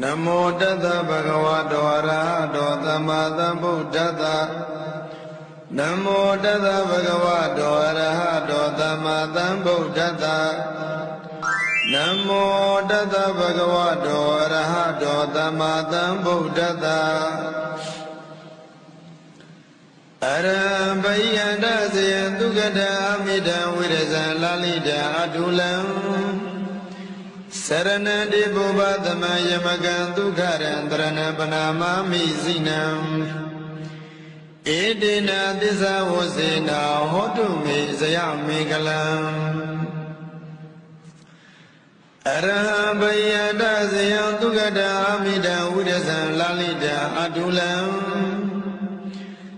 Namo Tassa Bhagavato Arahato Samma Sambuddhassa Namo Tassa Bhagavato Arahato Samma Sambuddhassa Namo Tassa Bhagavato Arahato Samma Sambuddhassa Arabhayanda Sayandukata Amida Virasa Lalita Atulam Saranandi Bhubadama Yamagantu Karandrana Panamami Zinam Edina Disa Vosena Hotumi Sayami Kalam Arabhayanda Sayandukata Amida Virasa Lalita Atulam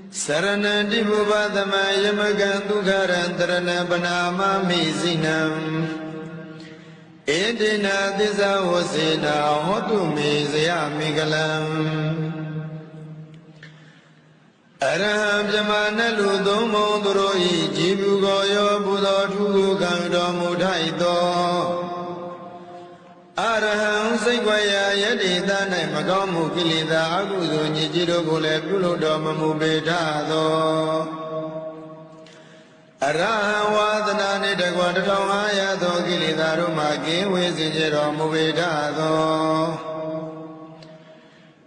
Saranandi Bhubadama Yamagantu Karandrana Panamami Zinam Edina Disa Vosena Hotumi Sayami Kalam Araham Jamana Ludo Mondroi Jibu Goyo Buddha Tugu Kando Mutaito Araham Segwaya Yadita Namagamu Kilida Agudu Nijiro Gule Puludo Mamubetado Araham Wadana Nidagwadato Ayato Kilida Rumaki Wizijero Mubetado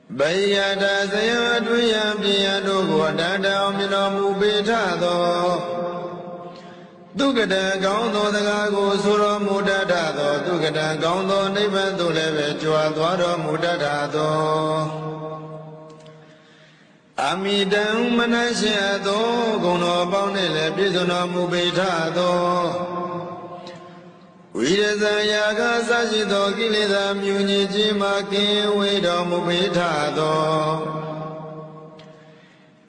Bayada Sayaduyam Piado Guadada Omino Mubetado Dugada Gaundo the Gago Suro Mudadado Dugada Gaundo Nibandu Leve Chuadwado Mudadado Amidam Manashiado Gono Bonele Pisono Mubetado Vidyayaga Sajido Kilida Muniji Maki Wido Mubetado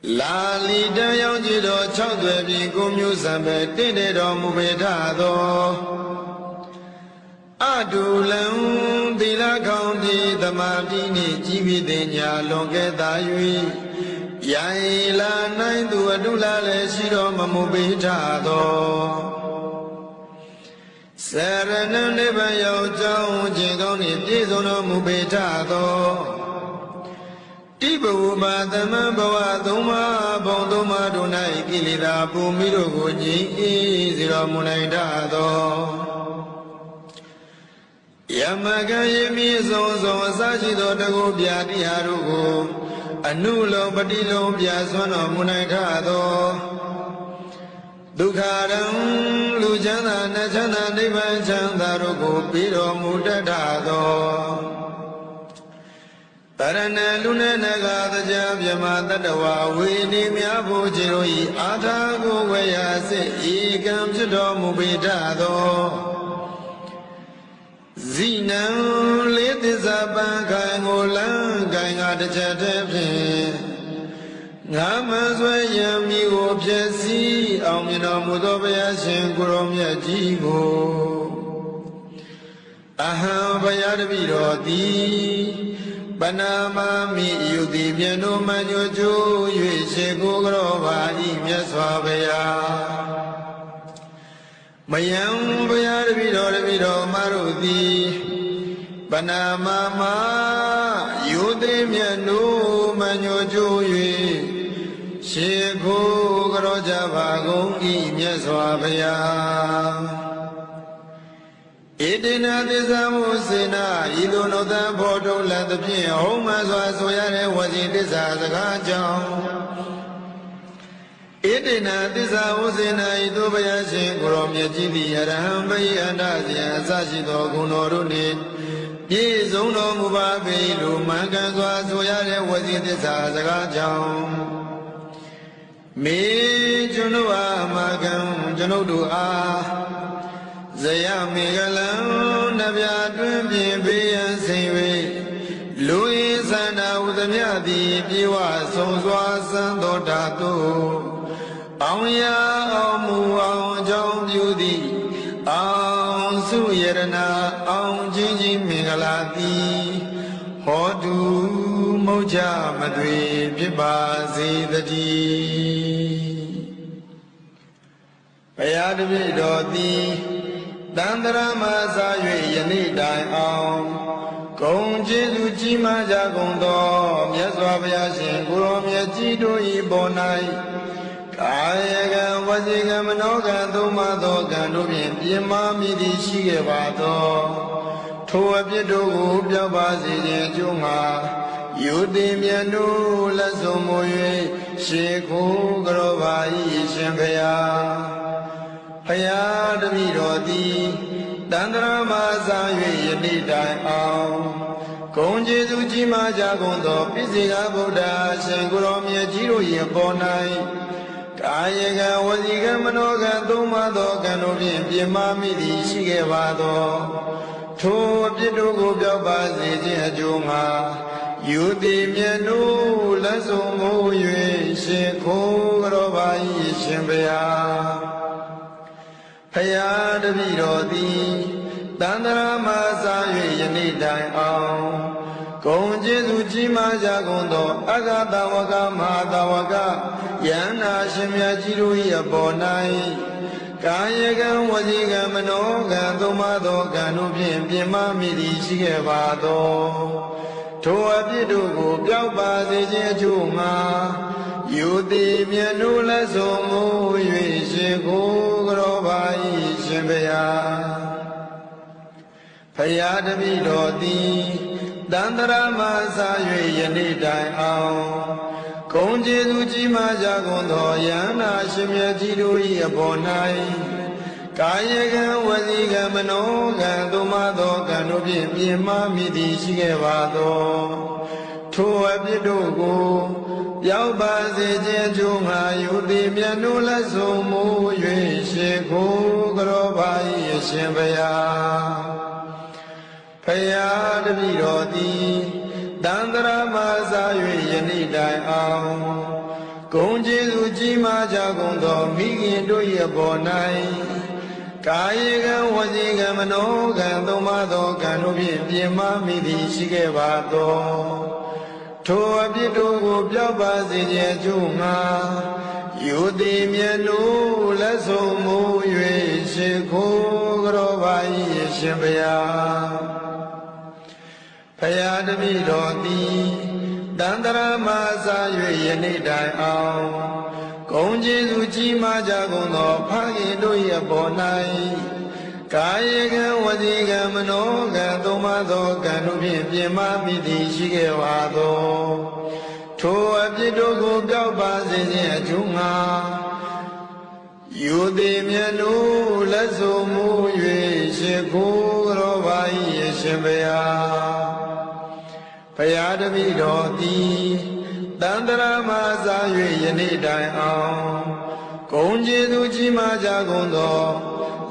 Lalita Yonjido Chodwe Gumyu Sambe Tinedo Mubetado Adulam Dila County Tamadini Jibidenya Longeta Yui Yaila Naindu Adula Shiro Mamubetado Sarana Neva Yao Jingoni Tizono Mubetado Tibu Badama Bawa Duma Bonduma Dunai Kilida Bumiro Guji Zero Munaidado Yamaga Yemi Zozo Sajido Dago Biadi Harugo Anulo Badilo Biaswano Munaidado Dukharam Lujana Najana Nivan Chandarugo Piro Mudadado Tarana Luna Naga Javyama Tadawa Vini Miabu Jiroi Atago Vayase Igam Chido Mubitado Zinam Litizaba Gangola Ganga Chatepe Namazwaya Migo Piasi Amina Mudobaya Shenkuromya Jigo Aha Bayadabirodi Banama mi yudi miano manyoju yue gogrova imya swabaya Mayam bayar vido marudi Banama ma yudi miano manyoju yue gogrova vagung imya swabaya Edina Disa Vosena, Idonoda Bodo Latapin, Homa Soyare was in Disa Zagajam. Edina Disa Vosena, Idobayashi, Gromia Jibi, Arahambay and Asia, Sashido Gunoruni, Yezono Mubabe, Lumanganza Soyare was in Disa Zagajam. Me Junua Magam, Janodua. Zayami Galam Nabia Dwimbi Bian Siwe Louis and Audamiadi Piwa Sonswa Sando Tato Auya Amu Au Jom Beauty Au Suyerana Au Jinji Migalati Hodu Moja Madri Pibazi the G Payadavi Doti Dandara Maza Yeni Dai Om ဂုံကျေးဇူးကြီးမားကြကုန်သောမြတ်စွာဘုရားရှင်ကိုရောမြတ်ကြီးတို့၏ပေါ်၌ကာယကံဝစီကံမနောကံသုံးပါးသောကံတို့ဖြင့်ပြင်းမာမိသည်ရှိခဲ့ပါသောထိုအပြစ်တို့ကိုပြောက်ပါစေခြင်းအကျိုးငှာယုတိမြတ်တို့လက်စုံမူ၍ရှေးခိုးကြောပါ၏ရှင်ဘုရားဘုရားတပည့်တော်သည်တန္တရာမစာ၍ယနေ့တိုင်အောင်ဂုဏ်ကျေးဇူးကြီးမားကြကုန်သောပိစိကဗုဒ္ဓရှင်ကိုရောမြတ်ကြီးတို့၏ပေါ်၌ကာယကံဝစီကံမနောကံသုံးပါးသောကံတို့ဖြင့်ပြင်းမာမိသည်ရှိခဲ့ပါသောထိုအပြစ်တို့ကိုပြောက်ပါစေခြင်းအကျိုးငှာယုတိမြတ်တို့လက်စုံမူ၍ရှင်ခိုးကြောပါ၏ရှင်ဘုရားဘုရားတပည့်တော်သည်တန္တရာမစာ၍ယနေ့တိုင်အောင်ဂုဏ်ကျေးဇူးကြီးမားကြကုန်သောအဂတဝကမဟာတဝကယန္နာရှင်မြတ်ကြီးတို့၏အပေါ်၌ကာယကံဝစီကံမနောကံသုံးပါးသောကံတို့ဖြင့်ပြင်းမာမိသည်ရှိခဲ့ပါသောထိုအပြစ်တို့ကိုပြောက်ပါစေခြင်းအကျိုးငှာယုတိမြတ်တို့လက်စုံမူ၍ရှင်ကိုယ်ကြောပါ၏ရှင်ဘုရားဘုရားတပည့်တော်သည်တန္တရာမစာ၍ယနေ့တိုင်အောင်ဂုဏ်ကျေးဇူးကြီးမားကြကုန်သောယန္နာရှင်မြတ်ကြီးတို့၏အပေါ်၌ကာယကံဝစီကံမနောကံသုံးပါးသောကံတို့ဖြင့်ပြင်းမာမိသည်ရှိခဲ့ပါသောထိုအပြစ်တို့ကိုပြောက်ပါစေခြင်းအကျိုးငှာယုတိမြတ်တို့လက်စုံမူ၍ရှင်ကိုယ်ကြောပါ၏ရှင်ဘုရားဘုရားတပည့်တော်သည်တန္တရာမစာ၍ယနေ့တိုင်အောင်ဂုဏ်ကျေးဇူးကြီးမားကြကုန်သောမိခင်တို့၏အပေါ်၌ကာယကံဝစီကံမနောကံသုံးပါးသောကံတို့ဖြင့်ပြင်းမာမိသည်ရှိခဲ့ပါသောထိုအပြစ်တို့ကိုပြောက်ပါစေခြင်းအကျိုးငှာယုတိမြတ်တို့လက်စုံမူ၍ရှင်ခိုးကြောပါ၏ရှင်ဘုရားဘုရားတပည့်တော်သည်တန္တရာမစာ၍ယနေ့တိုင်အောင်ဂုဏ်ကျေးဇူးကြီးမားကြကုန်သောဖခင်တို့၏အပေါ်၌ကာယကံဝစီကံမနောကံသုံးပါးသောကံတို့ဖြင့်ပြင်းမာမိသည်ရှိခဲ့ပါသောထိုအပြစ်တို့ကိုပြောက်ပါစေခြင်းအကျိုးငှာယုတိမြတ်တို့လက်စုံမူ၍ရှင်ကိုယ်တော်ပါ၏ရှင်ဘုရားဘုရားတပည့်တော်သည်တန္တရာမစာ၍ယနေ့တိုင်အောင်ဂုဏ်ကျေးဇူးကြီးမားကြကုန်သော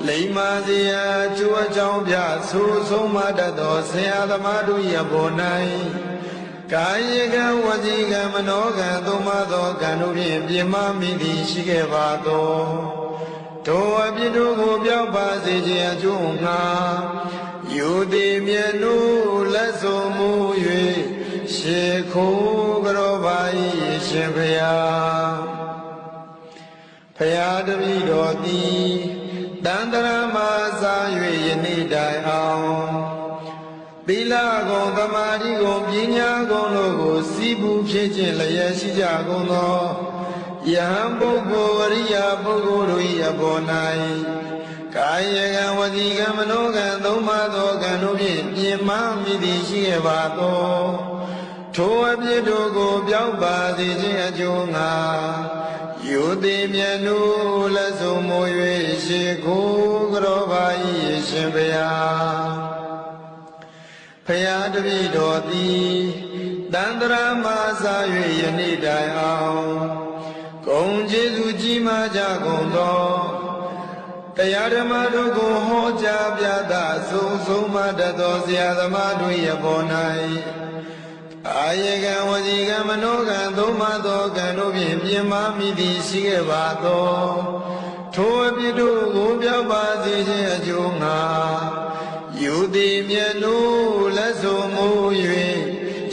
လိမ္မာစရာအကျိုးအကြောင်းပြဆိုဆုံးမတတ်သောဆရာသမားတို့၏အပေါ်၌ကာယကံဝစီကံမနောကံသုံးပါးသောကံတို့ဖြင့်ပြင်းမာမိသည်ရှိခဲ့ပါသောထိုအပြစ်တို့ကိုပြောက်ပါစေခြင်းအကျိုးငှာယုတိမြတ်တို့လက်စုံမူ၍ရှေးခိုးကြောပါ၏ရှင်ဘုရားဘုရားတပည့်တော်သည်တန္တရာမစာ၍ယနေ့တိုင်အောင်သီလဂုဏ်သမာဓိဂုဏ်ပညာဂုဏ်တို့ကိုစီးပူးဖြစ်ခြင်းလျက်ရှိကြကုန်သောယဟန်ပုဂ္ဂိုလ်အရိယာပုဂ္ဂိုလ်တို့၏အပေါ်၌ကာယကံဝစီကံမနောကံသုံးပါးသောကံတို့ဖြင့်ပြင်းမာမိသည်ရှိခဲ့ပါသောထိုအပြစ်တို့ကိုပြောက်ပါစေခြင်းအကျိုးငှာယုတိမြတ်တို့လက်စုံမူ၍ရှေးခိုးကြောပါ၏ရှင်ဘုရားဘုရားတပည့်တော်သည်တန္တရာမစာ၍ယနေ့တိုင်အောင်ဂုဏ်ကျေးဇူးကြီးမားကြကုန်သောတရားဓမ္မတို့ကိုဟောကြားပြသဆုံးမတတ်သောဆရာသမားတို့၏အပေါ်၌အာယကံဝစီကံမနောကံသုံးပါးသောကံတို့ဖြင့်ပြင်းမာမိသည်ရှိခဲ့ပါသောထိုအပြစ်တို့ကိုပြောက်ပါစေခြင်းအကျိုးငှာယုတိမြတ်တို့လက်စုံမူ၍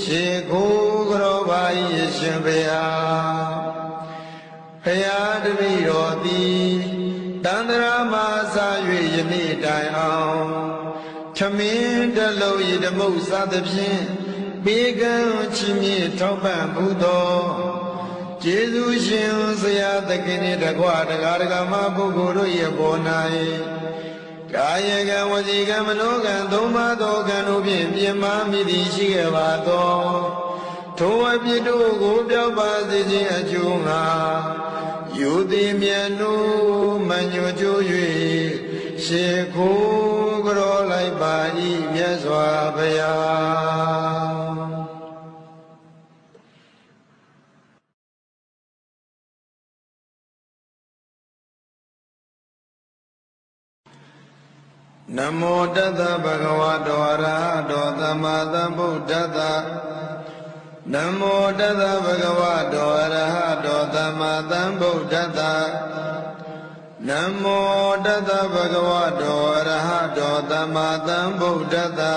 ရှေးခိုးကြောပါ၏ရှင်ဘုရားဘုရားတပည့်တော်သည်တန္တရာမစာ၍ယနေ့တိုင်အောင်ဂ Chamin the low ye the most other pin, big chimney top and budo. Jesus, the Kenny, the Guada, Gargama, Buguru, Yabonai. Kayaga was a Gamanoga, Doma, Doganubi, Yamami, the Shiavato. Toa Pidu, Gubia, Bazi, Ajunga. You the Mianu, Manu, Sheku grow like body, yes, Wabaya. Namo Tassa Bhagavato Arahato Samma Sambuddhassa. Namo Tassa Bhagavato Arahato Samma Sambuddhassa. Namo Tassa Bhagavato Arahato Samma Sambuddhassa.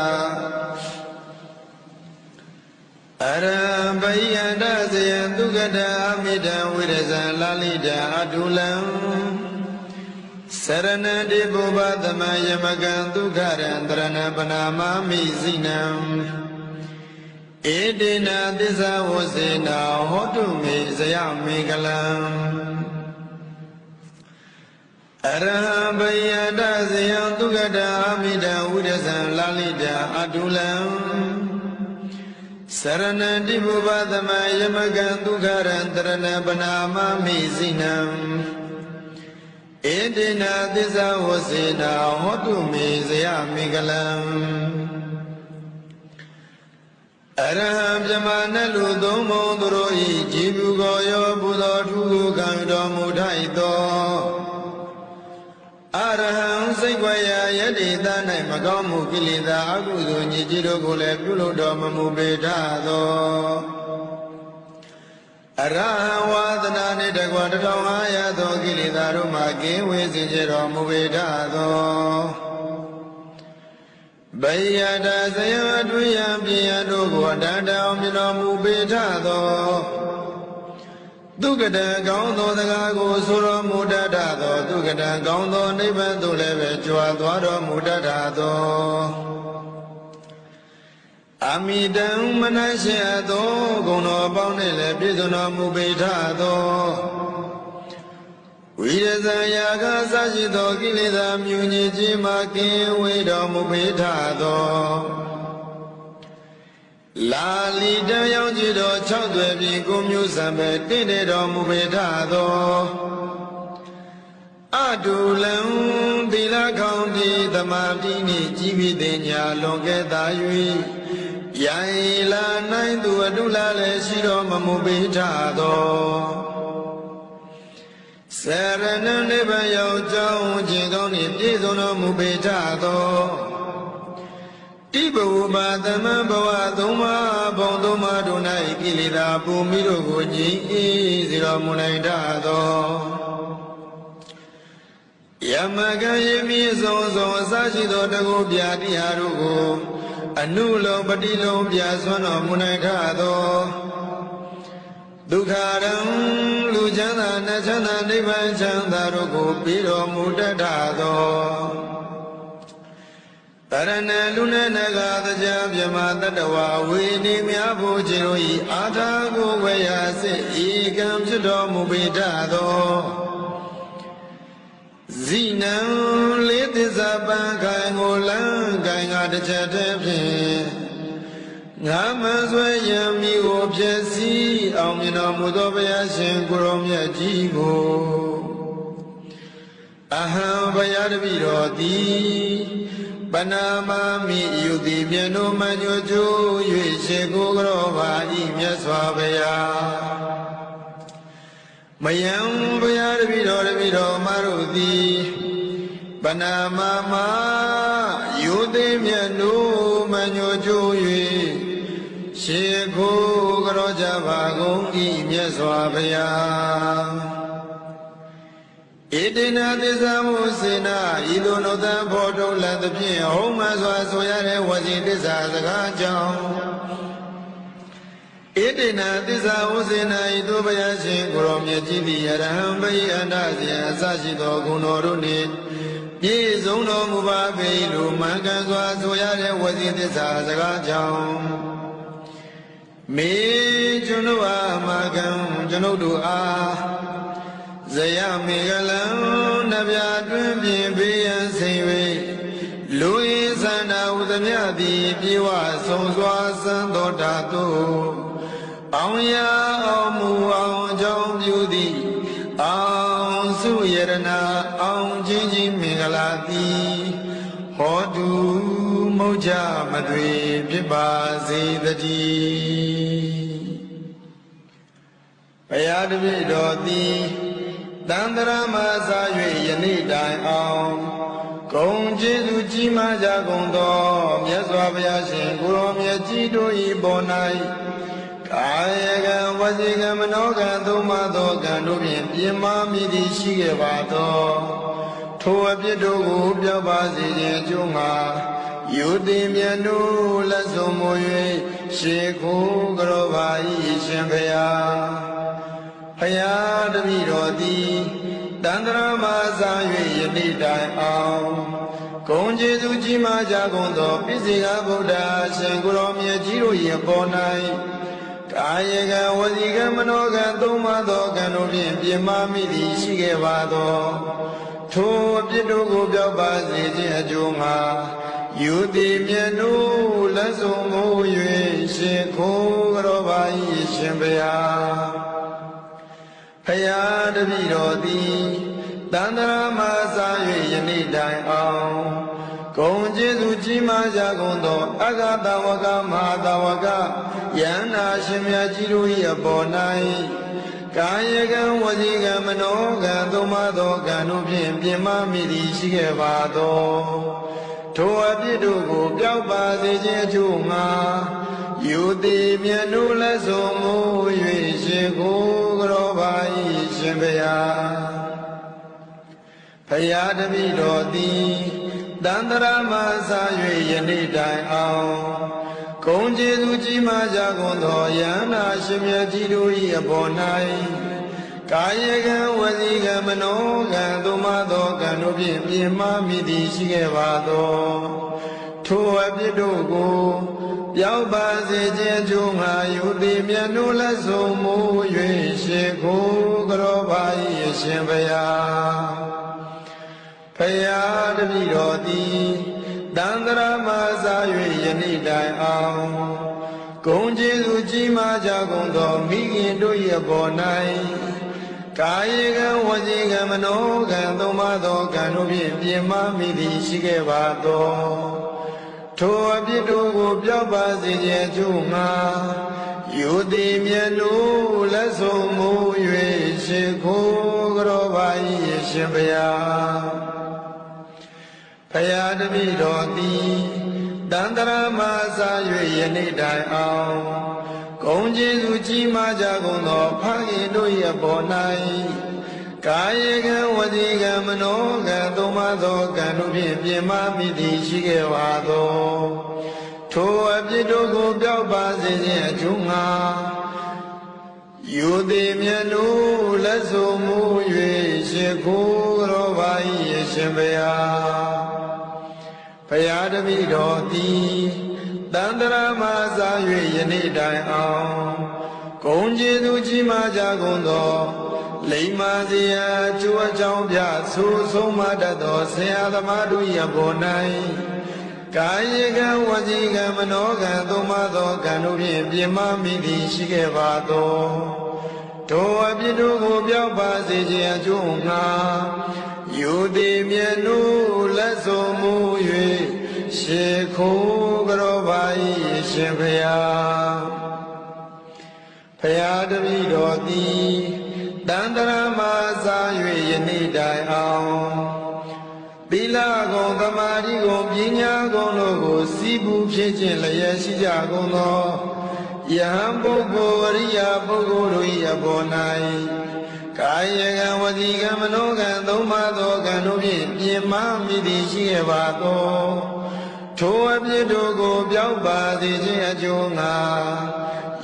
Arabhayana Sayandukata Amida Virasa Lalita Adulam. Saranadi Bhuvatama Yamakandukarandrana Panamami Zinam. Edina Disa Vasena Hotumi Sayamikalam. Arabhayana Sayandukata Amida Virasa Lalita Adulam. Saranadi Bhuvatama Yamakandukarandrana Panamami Zinam. Edina Disa Vasena Hotumi Sayamikalam. Araham Jamana Ludomo Duroi Jibu Goyo Buddha Tugu Kanto Mudaito. Araham Segwaya Yadita Naimakamu Kilida Agudu Nijiro Gule Puludoma Mubetado. Araham Wadana Nidagwataya Kilida Rumaki Wizijiro Mubetado. Bayada Sayaduyam Piano Guadada Minamu Betado. Dugada Gaundo the Gago Sura Mudadado, Dugada Gaundo Nibandu Leve Juadwado Mudadado. Amidam Manasiado, Gono Bonele Pizuno Mubetado. Vidyayaga Sajido Kilida Muniji Maki Wido Mubetado. Lalita Yajido Chadwebi Gumusambe Dido Mubetado. Adulam Dila County the Martini Jibidenya Longeta Yui Yaila Naindu Adula Lesiro Mubetado. Saranam Nebayo Joe Jingoni Pizono Mubetado. Tibu Badama Duma Bonduma Dunai Kilida Bumido Guji Zero Munaidado. Yamaga Yemi Zozo Sajido Dago Biadi Harugo Anulo Badilo Biaswano Munaidado. Dukharam Lujana Nachana Nivan Chandaruku Piro Mudadado. Tarana Luna Naga the Jabyama Tadawa Wini Miabu Jiroi Atago Wayase Igam Judo Mubitado. Zina Litizaban Kangolan Kanga the Chatapi. Namazwe Yami Objesi, Amina Mudobaya Shenkuromya Jigo. Aha Bayadvirodi, Banama Mi Yudi Miano Manyojo, Yuishego Grova, Imyaswabaya. Mayam Bayadvido Marudi, Banama Yudi Miano Manyojo. Sheko Garoja Vagongi Myaswabaya. Edina Desamusina, Idono the Porto Land the Pin, Homas was where was in this as a gajam. Edina Desamusina, Idobayashi, Grom Yajibi, Arahambay and Asia, Sajido Gunoruni, ပြေဆုံးတော်မူပါပေလို့မှန်ကန်စွာဆိုရတဲ့ဝစီသစ္စာစကားကြောင့်မေကျွန်ုပ်အားမာကံကျွန်ုပ်တို့အားဇယမေကလံနဗျာတွင်ပြင်ပေးရန်စိန်၍လူဤသန္တာဥသမြသည်ပြေဝဆုံးစွာစံတော်ဓာတုအောင်ရအောင်မူအောင်ကြောင့်ပြုသည်အောင်စုယရနာအောင်ချင်းချင်းမင်္ဂလာသည်ဟောတုမုတ်ချမသွေဖြစ်ပါစေတည်းဘုရားတပည့်တော်သည်တန်တရာမှာစာ၍ယနေ့တိုင်အောင်ဂုံကျေးဇူးကြီးမားကြကုန်သောမြတ်စွာဘုရားရှင်ကိုရောမြတ်ကြီးတို့၏ပေါ်၌ကာယကံဝစီကံမနောကံသုံးပါးသောကံတို့ဖြင့်ပြင်းမာမိသည်ရှိခဲ့ပါသောထိုအပြစ်တို့ကိုပြောပါစေခြင်းအကျိုးမှာယူသည်မြတ်တို့လက်ဆုံးမူ၍ရှေခိုးကြောပါ၏ရှင်ဘုရားဘုရားတပည့်တော်သည်တန်တရာမှာစာ၍ယနေ့တိုင်အောင်ဂုံကျေးဇူးကြီးမားကြကုန်သောပိစိကဗုဒ္ဓရှင်ကိုရောမြတ်ကြီးတို့၏ပေါ်၌ကာယကံဝစီကံမနောကံသုံးပါးသောကံတို့ဖြင့်ပြင်းမာမိသည်ရှိခဲ့ပါသောထိုအပြစ်တို့ကိုပြောပါစေခြင်းအကျိုးမှာယူသည်မြတ်တို့လက်ဆုံးမူ၍ရှင်ခိုးကြောပါ၏ရှင်ဘုရားဘုရားတပည့်တော်သည်တန်တရာမှာစာ၍ယနေ့တိုင်အောင်ဂုံကျေးဇူးကြီးမားကြကုန်သောအဂတဝကမဟာတဝကယန္နာရှင်မြတ်ကြီးတို့၏အပေါ်၌ကာယကံဝစီကံမနောကံသုံးပါးသောကံတို့ဖြင့်ပြင်းမာမိသည်ရှိခဲ့ပါသောထိုအပြစ်တို့ကိုပျောက်ပါစေခြင်းအကျိုးမှာယူသည်မြတ်တို့လက်ဆုံးမူ၍ရှင်ကိုကြောပါ၏ရှင်ဘုရားဘုရားတပည့်တော်သည်တန်တရာမှာစာ၍ယနေ့တိုင်အောင်ဂုံကျေးဇူးကြီးမားကြကုန်သောယန္နာရှင်မြတ်ကြီးတို့၏အပေါ်၌ကာယကံဝစီကံမနောကံသုံးပါးသောကံတို့ဖြင့်ပြင်းမာမိသည်ရှိခဲ့ပါသောထိုအပြစ်တို့ကိုပျောက်ပါစေခြင်းအကျိုးငါယူသည်မြတ်တို့လက်ဆုံးမူ၍ရှေခိုးကြောပါ၏ရှင်ဘုရားဘုရားတပည့်တော်သည်တန်တရာမှာစာ၍ယနေ့တိုင်အောင်ဂုံကျေးဇူးကြီးမားကြကုန်သောမိခင်တို့၏အပေါ်၌ကာယကံဝစီကံမနောကံသုံးပါးသောကံတို့ဖြင့်ပြင်းမာမိသည်ရှိခဲ့ပါသောထိုအပြစ်တို့ကိုပျောက်ပါစေခြင်းအကျိုးမှာယူသည်မြတ်တို့လက်ဆုံးမူ၍ရှေခိုးကြောပါ၏ရှင်ဘုရားဘုရားတပည့်တော်သည်တန်တရာမှာစာ၍ယနေ့တိုင်အောင်ဂုံကျေးဇူးကြီးမားကြကုန်သောဖခင်တို့၏အပေါ်၌ကာယကံဝစီကံမနောကံသုံးပါးသောကံတို့ဖြင့်ပြင်းမာမိသည်ရှိခဲ့ပါသောထိုအပြစ်တို့ကိုပျောက်ပါစေခြင်းအကျိုးငှာယူသည်မြတ်တို့လက်ဆုံးမူ၍ရှေခိုးကြောပါ၏ရှင်ဘုရားဘုရားတပည့်တော်သည်တန်တရာမှာစာ၍ယနေ့တိုင်အောင်ဂုံကျေးဇူးကြီးမားကြကုန်သောလိမ္မာစရာကျိုးအကြောင်းပြဆိုဆုံးမတတ်သောဆရာသမားတို့၏အပေါ်၌ကာယကံဝစီကံမနောကံသုံးပါးသောကံတို့ဖြင့်ပြင်းမာမိသည်ရှိခဲ့ပါသောထိုအပြစ်တို့ကိုပျောက်ပါစေခြင်းအကျိုးငှာယူသည်မြတ်တို့လက်ဆုံးမူ၍ရှေခိုးကြောပါ၏ရှင်ဘုရားဘုရားတပည့်တော်သည်တန်တရာမှာစာ၍ယနေ့တိုင်အောင်သီလဂုဏ်သမာဓိဂုဏ်ပညာဂုဏ်တို့ကိုစီးပူးဖြစ်ခြင်းလျက်ရှိကြကုန်သောယဟန်ပုဂ္ဂိုလ်အရိယာပုဂ္ဂိုလ်တို့၏အပေါ်၌ကာယကံဝစီကံမနောကံသုံးပါးသောကံတို့ဖြင့်ပြင်းမာမိသည်ရှိခဲ့ပါသောထိုအပြစ်တို့ကိုပျောက်ပါစေခြင်းအကျိုးငှာ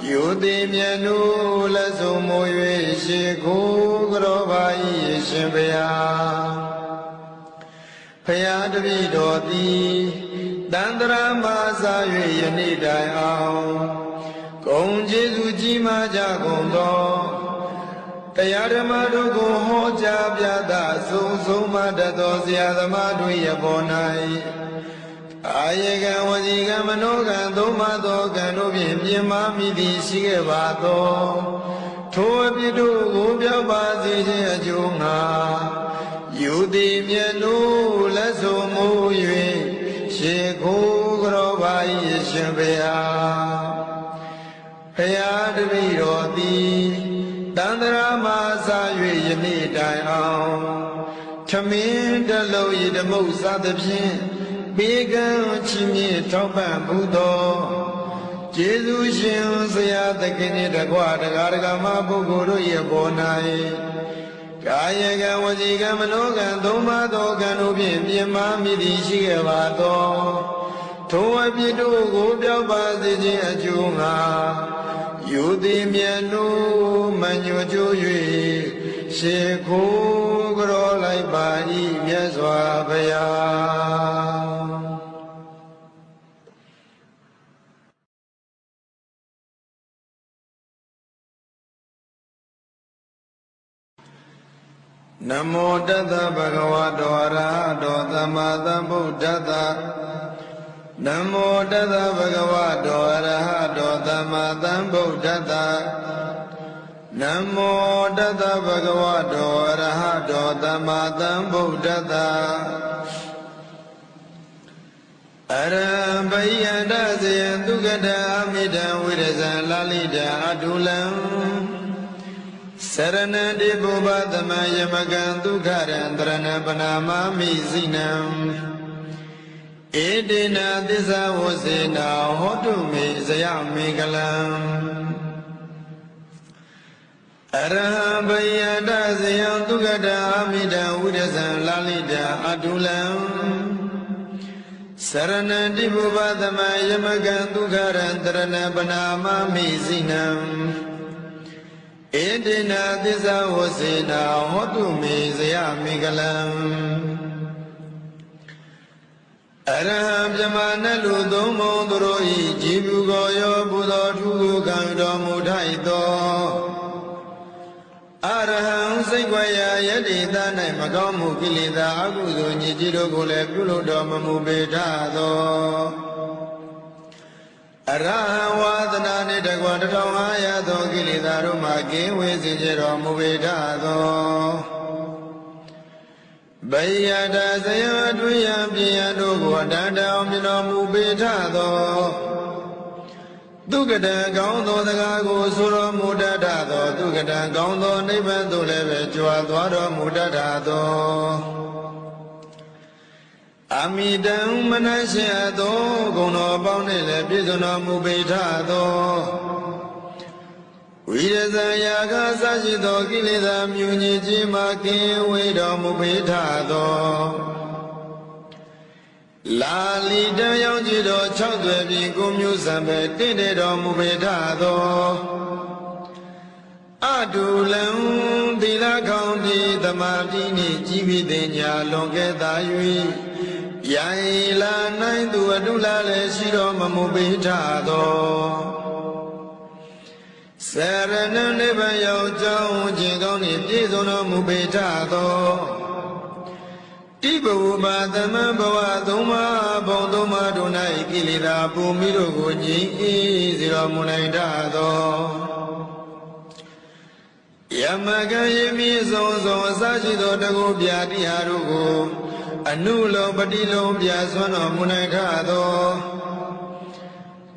ယူသည်မြတ်တို့လက်ဆုံးမူ၍ရှေခိုးကြောပါ၏ရှင်ဘုရားဘ ဖရာတပည့်တော်သည်တန်ត្រာမစာ၍ယနေ့တိုင်အောင်ဂုဏ်ကျေးဇူးကြီးမားကြကုန်သောတရားဓမ္မတို့ကိုဟောကြားပြသဆုံးမတတ်သောဆရာသမားတို့ရဲ့ပေါ်၌အာယေကံဝစီကံမနောကံသုံးပါးသောကံတို့ဖြင့်ပြင်မာမိသည်ရှိခဲ့ပါသောထိုအပြစ်တို့ကိုပြောက်ပါစေခြင်းအကျိုးငှာယူသည်မြတ်လို့လက်ဆုံမူ၍ရှေခိုးကြောပါ၏ရှင်ဘုရားဖရာတပည့်တော်သည်တန်ត្រာမစာ၍ယနေ့တိုင်အောင်ထမင်းတလုံးဤဓမ္မုစသဖြင့်ဘေကံချီးမြှင့်ထောက်ပံ့မှုသောကျေးဇူးရှင်ဆရာသခင်နှင့်တကွတရားဓမ္မပုဂ္ဂိုလ်တို့ရဲ့ပေါ်၌ကာယကံဝစီကံမနောကံသုံးပါးသောကံတို့ဖြင့်ပြင်မာမိသည်ရှိခဲ့ပါသောထိုအပြစ်တို့ကိုပြောက်ပါစေခြင်းအကျိုးငှာယူသည်မြတ်တို့မညွတ်ကြွ၍ရှေခိုးကြောလိုက်ပါ၏မြတ်စွာဘုရားနမောတတဗုဒ္ဓဝါတောအရဟတောသမ္မာသမ္ဗုဒ္ဓတ္တနမောတတဗုဒ္ဓဝါတောအရဟတောသမ္မာသမ္ဗုဒ္ဓတ္တနမောတတဗုဒ္ဓဝါတောအရဟတောသမ္မာသမ္ဗုဒ္ဓတ္တအရံဘိယန္တဇေယံသုကတအမိတံဝိရဇံလာလိတံအတုလံစရဏတိပုဗ္ဗသမယမကံဒုက္ခရံတရဏပနာမမိစိနံဧတေနသစ္စာဝစေနာဟောတုမေဇယမေကလံအရဟံဘယန္တဇေယံသုကတအာမိတံဝိရဇံလာလိတံအတုလံစရဏတိပုဗ္ဗသမယမကံဒုက္ခရံတရဏပနာမမိစိနံဧတေနသစ္စာဝစေနာဟောတုမေဇယမေကလံအရဟံပြမနလူသုံးဘုံသူတို့ဤကြည်ပြုကိုရောပူဇော်ထူကိုကံတော်မူထိုက်သောအရဟံစိတ်ွယ်ရာယတိသ၌မကောင်းမှုကိလေသာအကုသိုလ်ညစ်ကြေးတို့ကိုလည်းပြုလို့တော်မမူပေထသောအရဟံဝါဒနာနှင့်တကွ1500သောကိလေသာတို့မှကင်းဝေးစေကြတော်မူပေထသောဘိယတဇယံအတွင်းယံပြယံတို့ကိုအတန်တောင်မြင်တော်မူပေထသောဒုက္ကတံကောင်းသောစကားကိုဆိုတော်မူတတ်သောဒုက္ကတံကောင်းသောနိဗ္ဗာန်သို့လည်းပဲကြွားသွားတော်မူတတ်သောအမိတံမနရှိအပ်သောဂုဏ်တော်ပေါင်းနှင့်လည်းပြည့်စုံတော်မူပေထသောဝိရဇံယာကစရှိသောကိလေသာမြူညစ်ခြင်းမှကင်းဝေးတော်မူပေထသောလာလီတံရောက်ကြည်တော်6သွယ်ပြင်ကိုမျိုးစံပဲတင့်တယ်တော်မူပေထသောအတုလံသီလကောင်းပြီးသမာဓိနှင့်ကြီးပြီးတင်ညာလွန်ကဲ့သာ၍ယံလာနိုင်သူအတုလာလည်းရှိတော်မမူပေထသောစရဏနိဗ္ဗာန်ရောက်ကြောင်းခြင်းကောင်းနှင့်ပြည့်စုံတော်မူပေထသောတိဘဝမသမံဘဝသုံးပါးဘုံသုံးပါးတို့၌ကိလေသာပူမိတို့ကိုငြိမ်းအေးစေတော်မူနိုင်တတ်သောယမကံယမိဆုံးဆုံးအစရှိသောတကုပြတိဟာတို့ကိုအနုလောပတိလုံးပြဆွမ်းတော်မူနိုင်တတ်သော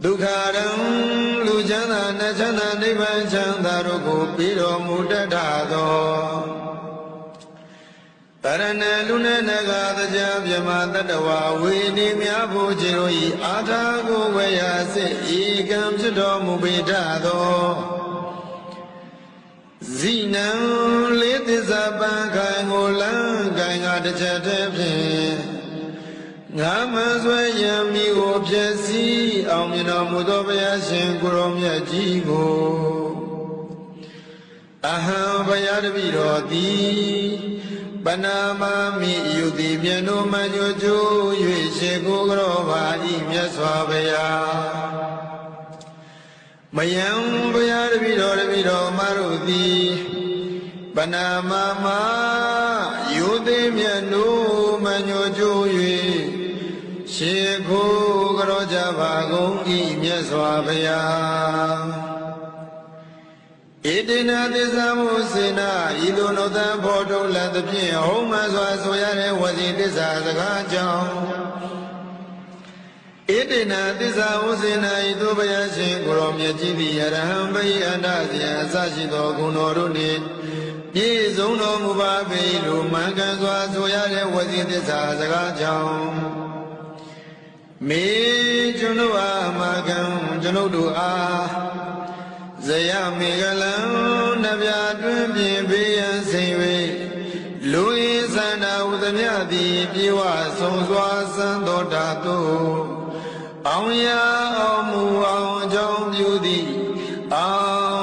ဒုက္ခရံလူချမ်းသာနတ်ချမ်းသာနိဗ္ဗာန်ချမ်းသာတို့ကိုပြီးတော်မူတတ်သောတရဏလူနဲ့နဂါတရားမြမတတဝဝေနေမြဖို့ခြေတို့ဤအာထာကိုဝေယစိဤကံဖြစ်တော်မူပေထသောဇိနံလေးသစ္စာပံခိုင်ကိုလန်းခိုင်ကတစ်ချက်တည်းဖြင့်ငါမဆွဲရမီကိုဖြစ်စီအောင်မြင်တော်မူသောဘုရားရှင်ကိုရောမြတ်ကြီးကိုအဟံဘုရားတပည့်တော်သည် ပနာမမိယုတိမြတ်တို့မညိုကျိုး၍ရှေကိုကြောပါဤမြတ်စွာဘုရားမယံဘုရားတပည့်တော်မတို့သည်ပနာမမယုတိမြတ်တို့မညိုကျိုး၍ရှေကိုကြောကြပါကုန်ဤမြတ်စွာဘုရားဣတိနာသစ္စာမုစေနာဤသို့နောတံဖော်ထုတ်လသဖြင့်ဟုံးမှန်စွာဆိုရတဲ့ဝစီသစ္စာစကားကြောင့်ဣတိနာသစ္စာဝစေနာဤသို့ဘုရားရှင်ကိုရောမြတ်ကြီးသည်အရဟံဘိအန္တဇယအစရှိသောဂုဏ်တော်တို့နှင့်ပြည့်စုံတော်မူပါပေလို့မှန်ကန်စွာဆိုရတဲ့ဝစီသစ္စာစကားကြောင့်မေကျွန်ုပ်အားမှန်ကန်ကျွန်ုပ်တို့အားဇယမေကလံနဗျာတွင်ပြင်ဘေးရန်စိန်၍လူရင်းစန္ဒဝသမြသည်ပြေဝဆုံစွာစံတော်တာတို့အောင်ရအောင်မူအောင်အကြောင်းပြုသည်အော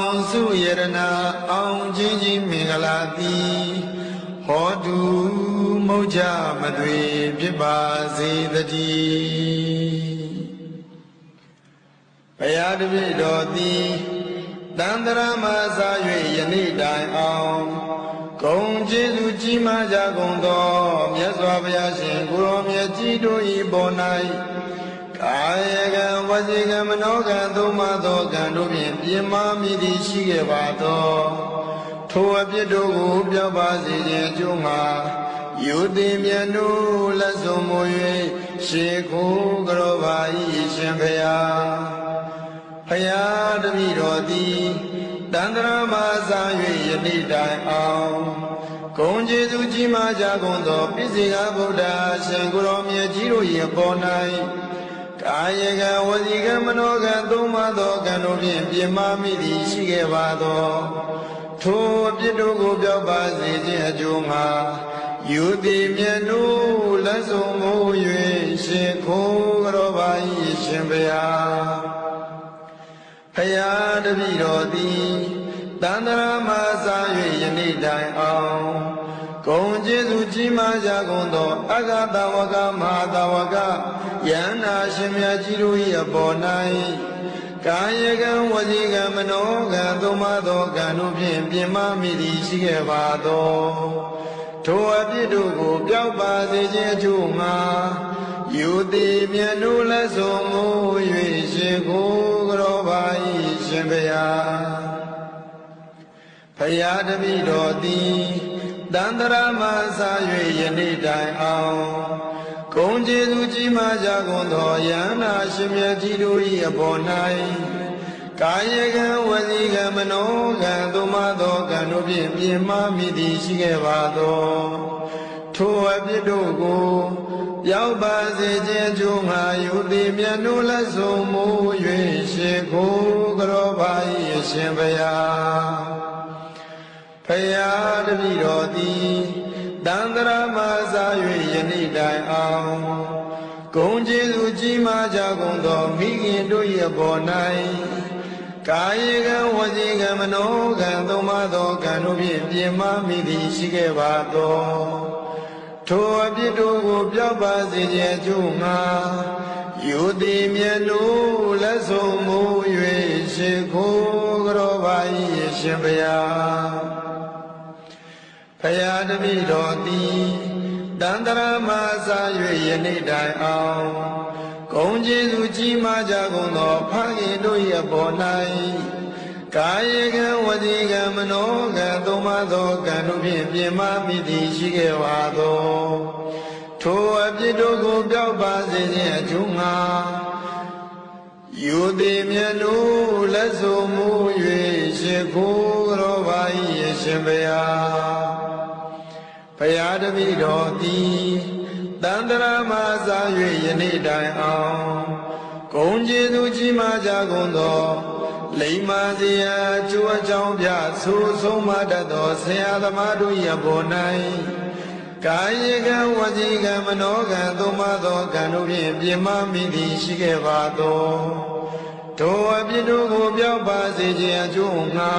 င်စုယရနာအောင်ချင်းချင်းမင်္ဂလာသည်ဟောတုမုတ်ချမသွေဖြစ်ပါစေတည်းဘုရားတပည့်တော်သည်တန္တရာမစာ၍ယနေ့တိုင်အောင်ဂုံကျေးဇူးကြီးမားကြကုန်သောမြတ်စွာဘုရားရှင်ကိုရောမြတ်ကြီးတို့၏ပေါ်၌ကာယကံဝစီကံမနောကံသုံးပါးသောကံတို့ဖြင့်ပြင်းမာမိသည်ရှိခဲ့ပါသောထိုအပြစ်တို့ကိုပြောက်ပါစေခြင်းအကျိုးမှာယုတိမြတ်တို့လက်ဆုံးမူ၍ရှေခိုးကြောပါ၏ရှင်ဘုရားဘုရားတပည့်တော်သည်တန္တရာမစာ၍ယနေ့တိုင်အောင်ဂုံကျေးဇူးကြီးမားကြကုန်သောပိစိကဗုဒ္ဓရှင်ကိုရောမြတ်ကြီးတို့၏ပေါ်၌ကာယကံဝစီကံမနောကံသုံးပါးသောကံတို့ဖြင့်ပြင်းမာမိသည်ရှိခဲ့ပါသောထိုအပြစ်တို့ကိုပြောက်ပါစေခြင်းအကျိုးမှာယုတိမြတ်တို့လက်ဆုံးမူ၍ရှင်ခိုးကြောပါ၏ရှင်ဘုရားဘုရားတပည့်တော်သည်တန္တရာမစာ၍ယနေ့တိုင်အောင်ဂုံကျေးဇူးကြီးမားကြကုန်သောအဂတဝကမဟာတဝကယန္နာရှင်မြတ်ကြီးတို့၏အပေါ်၌ကာယကံဝစီကံမနောကံသုံးပါးသောကံတို့ဖြင့်ပြင်မာမိသည်ရှိခဲ့ပါသောထိုအပြစ်တို့ကိုပြောက်ပါစေခြင်းအကျိုးမှာယုတိမြတ်တို့လက်ဆုံးမူ၍ရှင်ကိုကြောပါ၏ရှင်ဘုရားဘုရားတပည့်တော်သည်တန္တရာမစာ၍ယနေ့တိုင်အောင်ဂုံကျေးဇူးကြီးမားကြကုန်သောယန္နာရှင်မြတ်ကြီးတို့၏အပေါ်၌ကာယကံဝစီကံမနောကံသုံးပါးသောကံတို့ဖြင့်ပြင်မာမိသည်ရှိခဲ့ပါသောထိုအပြစ်တို့ကိုပြောက်ပါစေခြင်းအကျိုးငါယုတိမြတ်တို့လက်ဆုံးမူ၍ရှေခိုးကြောပါ၏ရှင်ဘုရားဘုရားတပည့်တော်သည်တန္တရာမစာ၍ယနေ့တိုင်အောင်ဂုံကျေးဇူးကြီးမားကြကုန်သောမိခင်တို့၏အပေါ်၌ကာယကံဝစီကံမနောကံသုံးပါးသောကံတို့ဖြင့်ပြင်မာမိသည်ရှိခဲ့ပါသောထိုအပြစ်တို့ကိုပြောက်ပါစေခြင်းအကျိုးငါယုတိမြတ်တို့လက်ဆုံးမူ၍ရှေခိုးကြောပါ၏ရှင်ဘုရားဘုရားတပည့်တော်သည်တန္တရာမစာ၍ယနေ့တိုင်အောင်ဂုံကျေးဇူးကြီးမားကြကုန်သောဖခင်တို့၏အပေါ်၌ကာယကံဝစီကံမနောကံသုံးပါးသောကံတို့ဖြင့်ပြင်မာမိသည်ရှိခဲ့ပါသောထိုအပြစ်တို့ကိုပြောက်ပါစေခြင်းအကျိုးငါယုတိမြတ်တို့လက်ဆုံးမူ၍ရှေခိုးကြောပါ၏ရှင်ဘုရားဘုရားတပည့်တော်သည်တန္တရာမစာ၍ယနေ့တိုင်အောင်ဂုံကျေးဇူးကြီးမားကြကုန်သောလိမ္မာစရာကျိုးအကြောင်းပြဆိုဆုံးမတတ်သောဆရာသမားတို့၏အပေါ်၌ကာယကံဝစီကံမနောကံသုံးပါးသောကံတို့ဖြင့်ပြင်မာမိသည်ရှိခဲ့ပါသောထိုအပြစ်တို့ကိုပြောက်ပါစေခြင်းအကျိုးငါ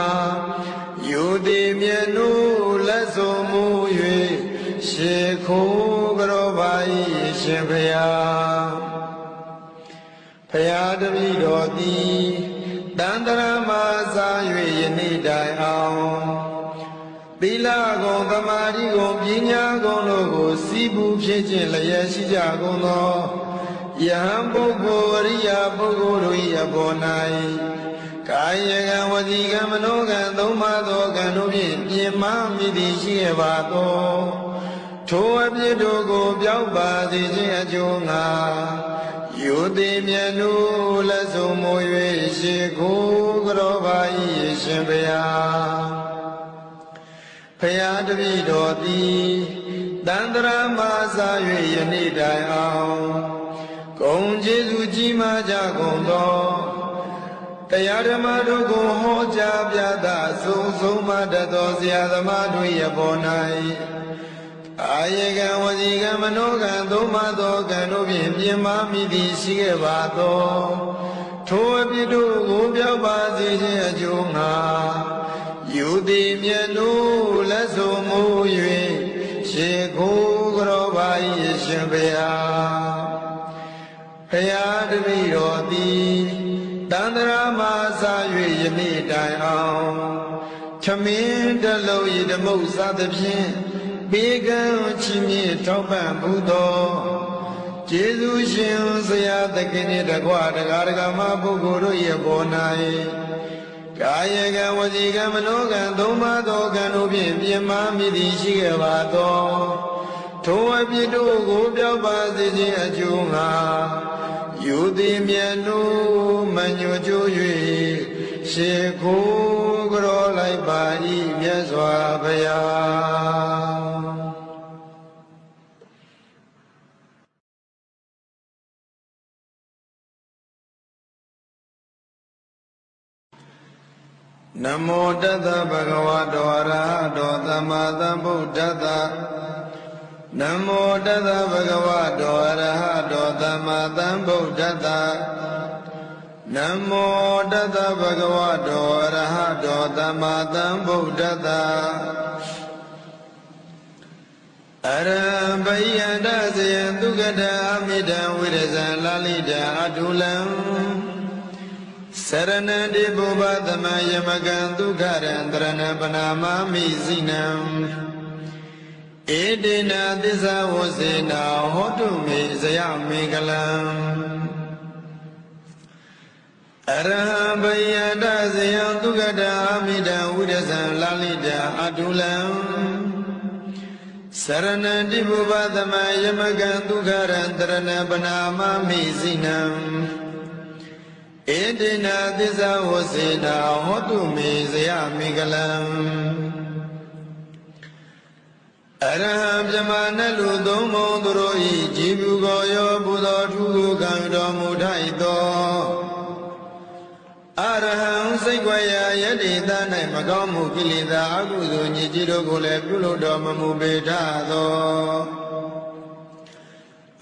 ယုတိမြတ်တို့လက်ဆုံးမူ၍ ရှိခိုးကြောပါ၏ရှင်ဖရာဖရာတပည့်တော်သည်တန်တရာမှာစား၍ယနေ့တိုင်အောင်သီလကုံသမာဓိကုံပညာကုံတို့ကိုစီးပူးဖြစ်ခြင်းလျက်ရှိကြကုန်သောယဟန်ပုဂ္ဂိုလ်အရိယာပုဂ္ဂိုလ်တို့၏အပေါ်၌ကာယကံဝစီကံမနောကံသုံးပါးသောကံတို့ဖြင့်ပြင်းမမိသည်ရှိရပါသောထိုအပြစ်တို့ကိုပြောက်ပါစေခြင်းအကျိုးငှာယူသည်မြတ်တို့လက်ဆုံးမိုး၍ရှိခိုးကြောပါ၏ရှင်ဘုရားဖရာတပည့်တော်သည်တန်တရာမှာစား၍ယနေ့တိုင်အောင်ဂုဏ်ကျေးဇူးကြီးမားကြကုန်သောတရားဓမ္မတို့ကိုဟောကြားပြသဆုံးမတတ်သောဆရာသမားတို့ရဲ့ပေါ်၌အာယေကံဝစီကံမနောကံသုံးပါးသောကံတို့ဖြင့်ပြင်မာမိသည်ရှိခဲ့ပါသောထိုအပြစ်တို့ကိုပြောက်ပါစေခြင်းအကျိုးငှာယူသည်မြတ်တို့လက်ဆုံးမိုး၍ရှိခိုးကြောပါ၏ရှင်ဘုရားဖရာတပည့်တော်သည်တန်တရာမှာစား၍ယနေ့တိုင်အောင်ခမင်းတလုံးဤဓမ္မုစသဖြင့်ဘေကံချီးမြှင့်ထောက်ပံ့ဘူးသောကျေးဇူးရှင်ဆရာသခင်နှင့်တကွတရားဓမ္မပုဂ္ဂိုလ်တို့၏ပေါ်၌ကာယကံဝစီကံမနောကံသုံးပါးသောကံတို့ဖြင့်ပြင်မာမိသည်ရှိခဲ့ပါသောထိုအပြစ်တို့ကိုပြောက်ပါစေခြင်းအကျိုးငှာယူသည်မြတ်တို့မညွတ်ကြွ၍ရှိခိုးကြောလိုက်ပါ၏မြတ်စွာဘုရားနမောတတဗုဒ္ဓဝါတောအရဟတောသမ္မာသမ္ဗုဒ္ဓတ္တနမောတတဗုဒ္ဓဝါတောအရဟတောသမ္မာသမ္ဗုဒ္ဓတ္တနမောတတဗုဒ္ဓဝါတောအရဟတောသမ္မာသမ္ဗုဒ္ဓတ္တအရဟံဘယန္တဇယံဒုက္ကတအမိတံဝိရဇံလာလိတံအတုလံစရဏံတိပုဗ္ဗသမယမကံဒုက္ခရံတရဏံပနာမမိစိနံဧတေနသစ္စာဝစေနာဟောတုမေဇယမေကလံအရဟံဘယန္တဇယံဒုက္ကတအမိတံဝိရဇံလာလိတံအတုလံစရဏံတိပုဗ္ဗသမယမကံဒုက္ခရံတရဏံပနာမမိစိနံဧတေနသစ္စာဝစေနာဟောတုမေဇယမေကလံအရဟံပြမနလူသုံးပုံသူတို့ဤကြည်ဘူးကိုရောဘုသောထူကိုကံတော်မူထိုက်သောအရဟံစိတ်ွယ်ရာယတိသ၌မကောင်းမှုကိလေသာအကုသိုလ်ညစ်ကြေးတို့ကိုလည်းပြုလုပ်တော်မမူပေထသော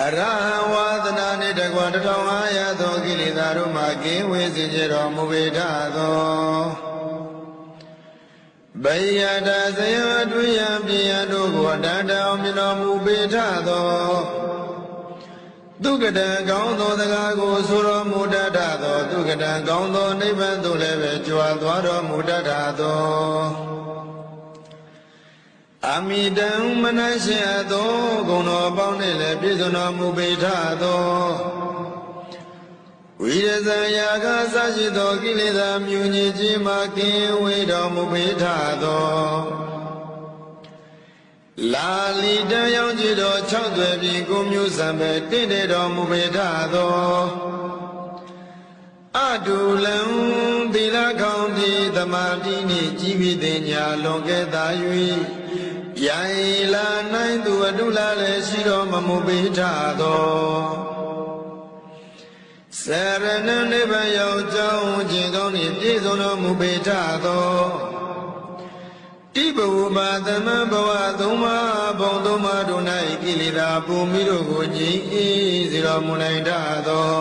အရဟံဝါဒနာနှင့်တကွ1500သောကိလေသာတို့မှကင်းဝေးစေကြတော်မူပေထသောဘယယတဇယံအတွေ့ယံပြယံတို့ကိုအတန်တောင်မြင်တော်မူပေထသောဒုက္ကတံကောင်းသောစကားကိုဆိုတော်မူတတ်သောဒုက္ကတံကောင်းသောနိဗ္ဗာန်သို့လည်းပဲကြွားသွားတော်မူတတ်သောအမိတံမနရှင်အသောဂုဏ်တော်ပေါင်းနှင့်လည်းပြည့်စုံတော်မူပေထသောဝိရဇံယာကစရှိသောကိလေသာမြူညစ်ခြင်းမှကင်းဝေးတော်မူပေထသောလာလီတံရောက်ကြည်တော်6သွယ်ပြင်ကိုမျိုးစံပဲတင့်တယ်တော်မူပေထသောအတုလံသီလကောင်းတိသမာဓိနှင့်ကြီးပြီးတဲ့ညာလွန်ကဲ့သာ၍ယံလာနိုင်သူအတုလာလည်းရှိတော်မမူပေထသောစရဏနိဗ္ဗာန်ရောက်ကြောင်းခြင်းကောင်းနှင့်ပြည့်စုံတော်မူပေထသောတိဘဝပါသမံဘဝသုံးပါးဘုံသုံးပါးတို့၌ကိလေသာပူမိတို့ကိုငြိမ်းအေးစေတော်မူနိုင်သော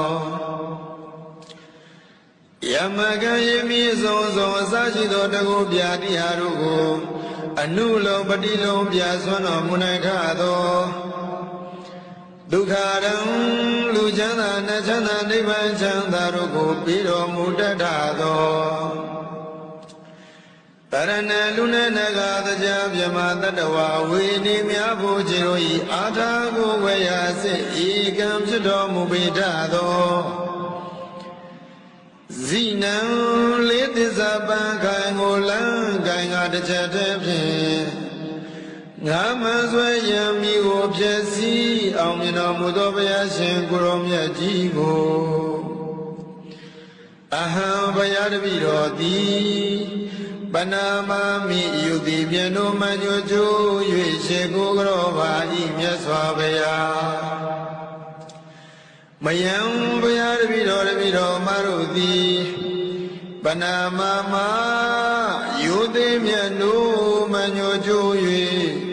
ယမကံယမိဆုံးအစရှိသောတကုပြတိဟာတို့ကို အနုလောပတိလုံးပြဆွမ်းတော်မူနိုင်ခသောဒုက္ခရံလူချမ်းသာနတ်ချမ်းသာနိဗ္ဗာန်ချမ်းသာတို့ကိုပြီးတော်မူတတ်သောတရဏလူနဲ့နဂါတရားမြမတတ္တဝဝေနေမြဖို့ခြေတို့ဤအာထာကိုဝေယစိဤကံဖြစ်တော်မူပေတတ်သောဇိနံလေးသစ္စာပံခိုင်ကိုလန်းခိုင်ကတစ်ချက်တည်းဖြင့်ငါမဆွဲရမီကိုဖြစ်စီအောင်မြင်တော်မူသောဘုရားရှင်ကိုရောမြတ်ကြီးကိုအဟံဘုရားတပည့်တော်သည်ပနာမမိယုတိပြေတို့မညိုကျိုး၍ရှေကိုကြောပါဤမြတ်စွာဘုရားမယံဘုရားတပည့်တော်မတို့သည်ပနာမမယုတိမြတ်တို့မညိုကျိုး၍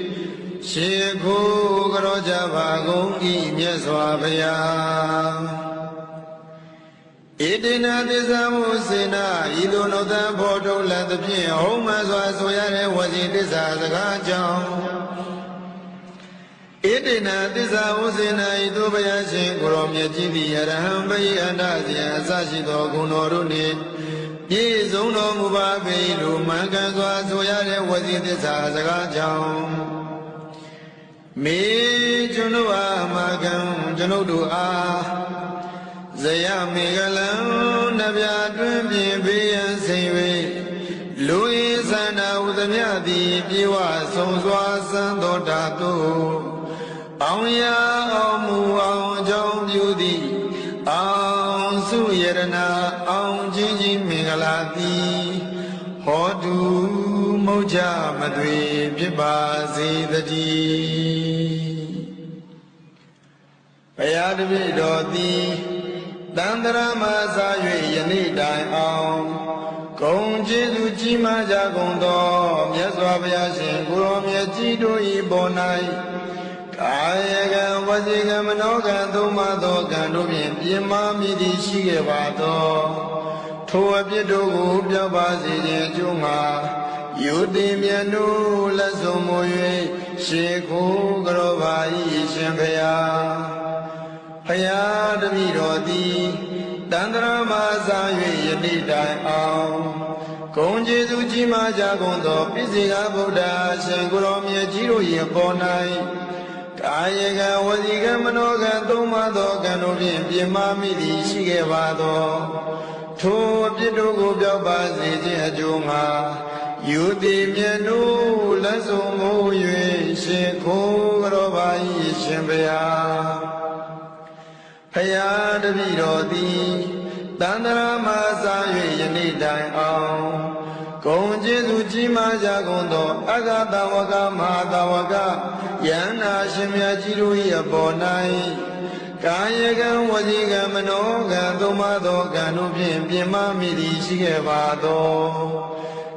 ရှေကိုကြောကြပါကုန်ဤမြတ်စွာဘုရားဣတိနာသစ္စာမုစေနာဤသို့နှုတ်သံဖော်ထုတ်လသဖြင့်ဟုံးမှစွာဆိုရတဲ့ဝစီသစ္စာစကားကြောင့်ဣတိနာသစ္စာမုစေနာဤသို့ဘုရားရှင်ကိုရောမြတ်ကြီးသည်အရဟံဘိအန္တဇယအစရှိသောဂုဏ်တော်တို့နှင့်ပြည့်စုံတော်မူပါပေလို့မှန်ကန်စွာဆိုရတဲ့ဝစီသစ္စာစကားကြောင့်မေကျွန်ုပ်အားအမကံကျွန်ုပ်တို့အားဇယမေကလံနဗျာတွင်ပြင်ပေးရန်ဆင်၍လူဤသန္တာဥသမြသည်ပြေဝဆုံးစွာစံတော်တာတို့အောင်ရအောင်မူအောင်အကြောင်းပြုသည်အောင်စုယရနာအောင်ချင်းချင်းမင်္ဂလာသည်ဟောတုမုတ်ချမသွေဖြစ်ပါစေတည်းဘုရားတပည့်တော်သည်တန္တရာမစာ၍ယနေ့တိုင်အောင်ဂုံကျေးဇူးကြီးမားကြကုန်သောမြတ်စွာဘုရားရှင်ကိုရောမြတ်ကြီးတို့၏ပေါ်၌ကာယကံဝစီကံမနောကံသုံးပါးသောကံတို့ဖြင့်ပြင်းမာမိသည်ရှိခဲ့ပါသောထိုအပြစ်တို့ကိုပြောက်ပါစေခြင်းအကျိုးငှာယုတိမြတ်တို့လက်ဆုံးမူ၍ရှေခိုးကြောပါ၏ရှင်ဘုရားဘုရားတပည့်တော်သည်တန္တရာမစာ၍ယနေ့တိုင်အောင်ဂုံကျေးဇူးကြီးမားကြကုန်သောပိစိကဗုဒ္ဓရှင်ကိုရောမြတ်ကြီးတို့၏ပေါ်၌ကာယကံဝစီကံမနောကံသုံးပါးသောကံတို့ဖြင့်ပြင်းမာမိသည်ရှိခဲ့ပါသောထိုအပြစ်တို့ကိုပြောက်ပါစေခြင်းအကျိုးငှာယုတိမြတ်တို့လက်ဆုံးမူ၍ရှင်ခိုးကြောပါ၏ရှင်ဘုရားဘုရားတပည့်တော်သည်တန္တရာမစာ၍ယနေ့တိုင်အောင်ဂုံကျေးဇူးကြီးမားကြကုန်သောအဂတဝကမဟာတဝကယန္နာရှင်မြတ်ကြီးတို့၏အပေါ်၌ကာယကံဝစီကံမနောကံသုံးပါးသောကံတို့ဖြင့်ပြင်မာမိသည်ရှိခဲ့ပါသော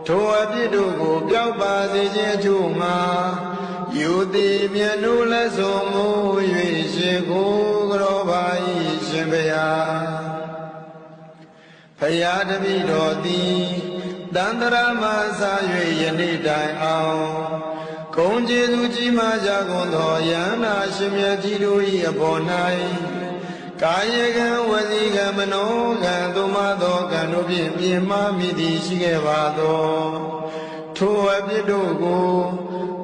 ထိုအပြစ်တို့ကိုပြောက်ပါစေခြင်းအကျိုးငှာယုတိမြတ်တို့လက်ဆုံးမူ၍ရှင်ကိုကြောပါ၏ရှင်ဘုရားဘုရားတပည့်တော်သည်တန္တရာမစာ၍ယနေ့တိုင်အောင်ဂုံကျေးဇူးကြီးမားကြကုန်သောယန္နာရှင်မြတ်ကြီးတို့၏အပေါ်၌ကာယကံဝစီကံမနောကံသုံးပါးသောကံတို့ဖြင့်ပြင်မာမိသည်ရှိခဲ့ပါသောထိုအပြစ်တို့ကို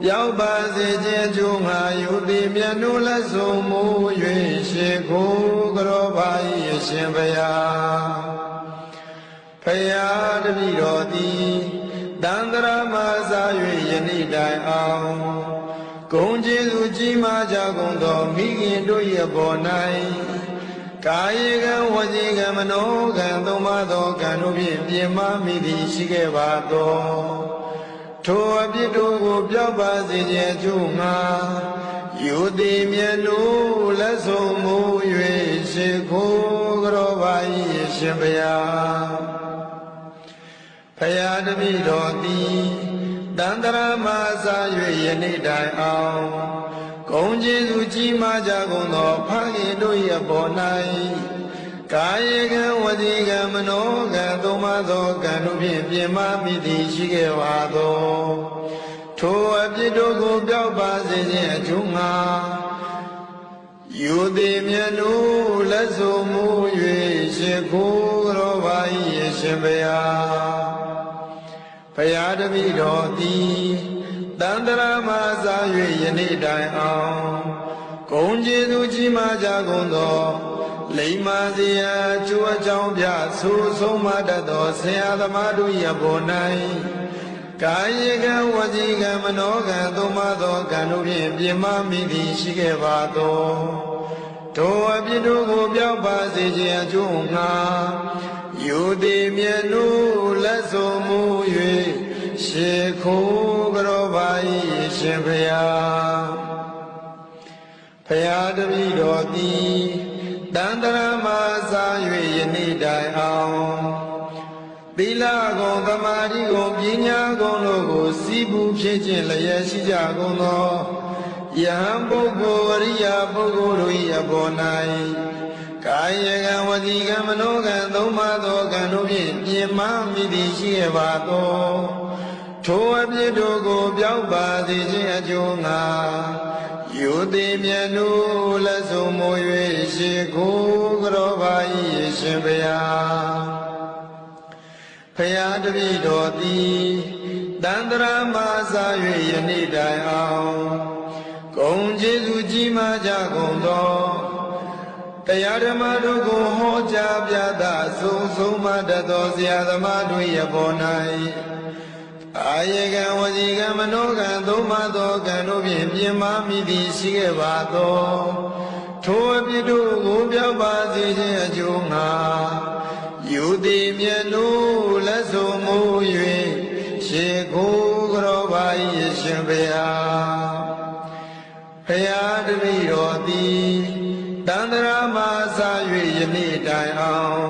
ပြောက်ပါစေခြင်းကျိုးငှာယုတိမြတ်တို့လက်ဆုံးမူ၍ရှေခိုးကြောပါ၏ရှင်ဘုရားဘုရားတပည့်တော်သည်တန္တရာမစာ၍ယနေ့တိုင်အောင်ဂုံကျေးဇူးကြီးမားကြကုန်သောမိခင်တို့၏အပေါ်၌ကာယကံဝစီကံမနောကံသုံးပါးသောကံတို့ဖြင့်ပြင်မာမိသည်ရှိခဲ့ပါသောထိုအပြစ်တို့ကိုပြောက်ပါစေခြင်းအကျိုးငှာယုတိမြတ်တို့လက်ဆုံးမူ၍ရှေခိုးကြောပါ၏ရှင်ဘုရားဘုရားတပည့်တော်သည်တန္တရာမစာ၍ယနေ့တိုင်အောင်ဂုံကျေးဇူးကြီးမားကြကုန်သောဖခင်တို့၏အပေါ်၌ကာယကံဝစီကံမနောကံသုံးပါးသောကံတို့ဖြင့်ပြင်မာမိသည်ရှိခဲ့ပါသော ထိုအပြစ်တို့ကိုပြောက်ပါစေခြင်းအကျိုးငှာယူသည်မြတ်တို့လက်ဆိုမူ၍ရှိခိုးတော်ပါ၏ရှင်ဘုရားဘုရားတပည့်တော်သည်တန်တရာမှာစား၍ယနေ့တိုင်အောင်ဂုဏ်ကျေးဇူးကြီးမားကြကုန်သောလိမ္မာစရာကျိုးအကြောင်းပြဆိုဆုံးမတတ်သောဆရာသမားတို့၏အပေါ်၌ကာယကံဝစီကံမနောကံသို့မှသောကံတို့ဖြင့်ပြင်းမမိသည်ရှိခဲ့ပါသောထိုအပြစ်တို့ကိုပြောက်ပါစေခြင်းအကျိုးငှာယူသည်မြတ်တို့လက်ဆိုမူ၍ရှိခိုးကြောပါ၏ရှင်ဘုရားဘုရားတပည့်တော်သည်တန်တရာမှာစား၍ယနေ့တိုင်အောင်သီလဂုဏ်သမာဓိဂုဏ်ပညာဂုဏ်တို့ကိုစီးပူးဖြစ်ခြင်းလျက်ရှိကြကုန်သောယဟန်ပုဂ္ဂိုလ်အရိယာပုဂ္ဂိုလ်တို့၏အပေါ်၌ကာယကံဝစီကံမနောကံသုံးပါးသောကံတို့ဖြင့်ပြင်းမမိသည်ရှိခဲ့ပါသောထိုအပြစ်တို့ကိုပြောက်ပါစေခြင်းအကျိုးငှာယူသည်မြတ်တို့လက်ဆိုမူ၍ရှိခိုးကြောပါ၏ရှင်ဘုရားဘုရားတပည့်တော်သည်တန်တရာမှာစား၍ယနေ့တိုင်အောင်ဂုဏ်ကျေးဇူးကြီးမားကြကုန်သောတရားဓမ္မတို့ကိုဟောကြားပြသဆုံးမတတ်သောဆရာသမားတို့၏အပေါ်၌အာယကံဝစီကံမနောကံသုံးပါးသောကံတို့ဖြင့်ပြင်းမမိသည်ရှိခဲ့ပါသောထိုအပြစ်တို့ကိုပြောက်ပါစေခြင်းအကျိုးငှာယူသည်မြတ်တို့လက်ဆိုမူ၍ရှိခိုးကြောပါ၏ရှင်ဘုရားဘုရားတပည့်တော်သည်တန်တရာမှာစား၍ယနေ့တိုင်အောင်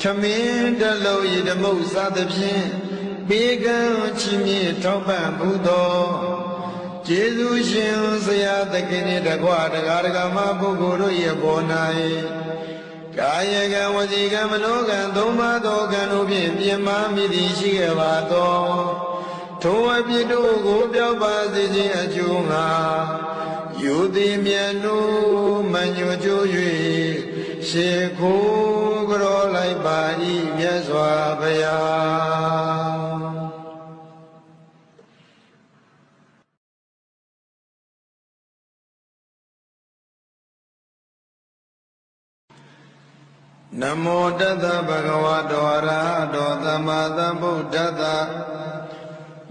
ခမင်းတလုံးဤဓမ္မုစသဖြင့်ဘေကံချီးမြှင့်ထောက်ပံ့ဘူးသောကျေးဇူးရှင်ဆရာသခင်နှင့်တကွတရားဓမ္မပုဂ္ဂိုလ်တို့၏အပေါ်၌ကာယကံဝစီကံမနောကံသုံးပါးသောကံတို့ဖြင့်ပြင်းမမိသည်ရှိခဲ့ပါသောထိုအပြစ်တို့ကိုပြောက်ပါစေခြင်းအကျိုးငှာယူသည်မြတ်တို့မညွတ်ကြိုး၍ရှိခိုးကြောလိုက်ပါ၏မြတ်စွာဘုရားနမောတတ္တဗုဒ္ဓဝါတောအရဟတောသမ္မာသမ္ဗုဒ္ဓတ္တ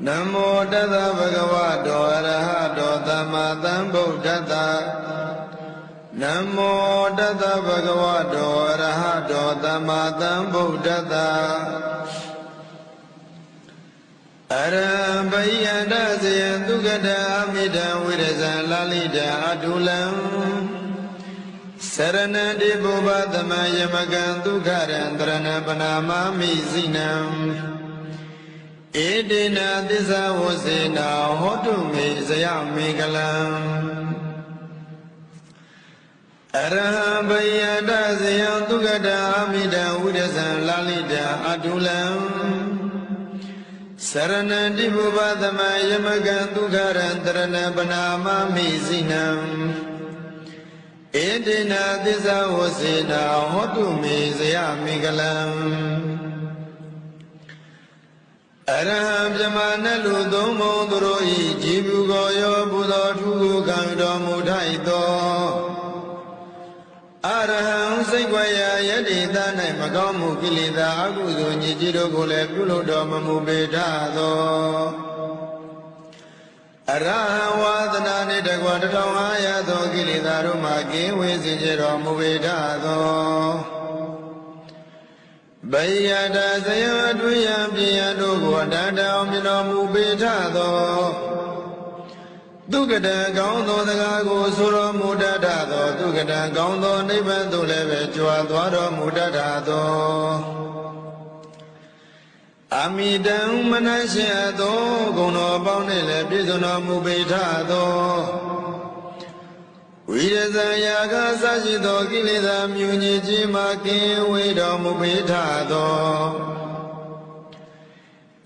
နမောတတ္တဗုဒ္ဓဝါတောအရဟတောသမ္မာသမ္ဗုဒ္ဓတ္တနမောတတ္တဗုဒ္ဓဝါတောအရဟတောသမ္မာသမ္ဗုဒ္ဓတ္တအရဟံဘိယန္တဇယံသုခတအမိတံဝိရဇံလာလိတံအတုလံစရဏတိဘုဗ္ဗသမယမကံဒုက္ခရံတရဏပနာမမိစိနံဧတေနသစ္စာဝစေနာဟောတုမေဇယမေကလံအရဟံဘယတဇယံဒုက္ခတာအမိတံဝိရဇံလာလိတံအတုလံစရဏတိဘုဗ္ဗသမယမကံဒုက္ခရံတရဏပနာမမိစိနံဧတေနသစ္စာဝစေနာဟောတုမေဇယမေကလံအရဟံပြမနလူသုံးဘုံသူတို့ဤကြည်ဘူးကိုရောဘုသောထုကိုခံတော်မူထိုက်သောအရဟံစိတ်ွယ်ရာယတိသ၌မကောင်းမှုကိလေသာအကုသိုလ်ညစ်ကြေးတို့ကိုလည်းပြုလုပ်တော်မမူပေထသောအရဟံဝါဒနာနှင့်တကွ1500သောကိလေသာတို့မှကင်းဝေးစေကြတော်မူပေထသောဗိယတဇယအတွေ့ရပြယတို့ကိုတန်တောင်မြတော်မူပေထသောဒုက္ကတံကောင်းသောစကားကိုဆိုတော်မူတတ်သောဒုက္ကတံကောင်းသောနိဗ္ဗာန်သို့လည်းပဲကြွားသွားတော်မူတတ်သောအမိတံမနရှိသောဂုဏ်တော်ပေါင်းနှင့်လည်းပြည့်စုံတော်မူပေထသောဝိရဇံယာကစရှိသောကိလေသာမြူညစ်ခြင်းမှကင်းဝေးတော်မူပေထသော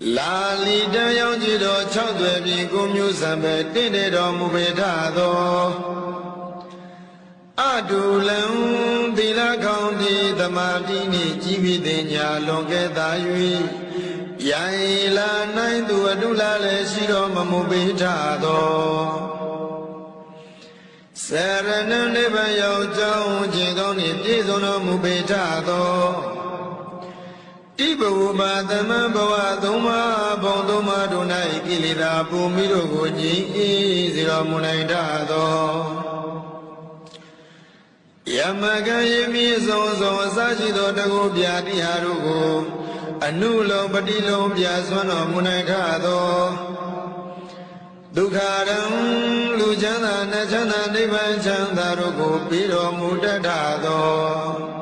ဧ လာလီတန်ရောက်ကြည်တော်6သွဲပြီးကိုမျိုးစံပဲတင့်တယ်တော်မူပေထသောအတူလံသီလကောင်းသည့်သမာဓိနှင့်ကြီးပြီးတဲ့ညာလွန်ကဲသာ၍ရိုင်လာနိုင်သူအတုလာလည်းရှိတော်မမူပေထသောဆရဏနိဗ္ဗာန်ရောက်ကြောင်းခြင်းကောင်းနှင့်ပြည့်စုံတော်မူပေထသောတိဘဝပါသမံဘဝသုံးပါးဘုံသုံးပါးတို့၌ကိလေသာပူမိတို့ကိုငြိမ်းအေးစေတော်မူနိုင်တတ်သောယမကံယမိဆုံးဆုံးအစရှိသောတကုပြာတိဟာတို့ကိုအနုလုံးပတိလုံးပြဆွမ်းတော်မူနိုင်တတ်သောဒုက္ခရံလူချမ်းသာနတ်ချမ်းသာနိဗ္ဗာန်ချမ်းသာတို့ကိုပြီးတော်မူတတ်သော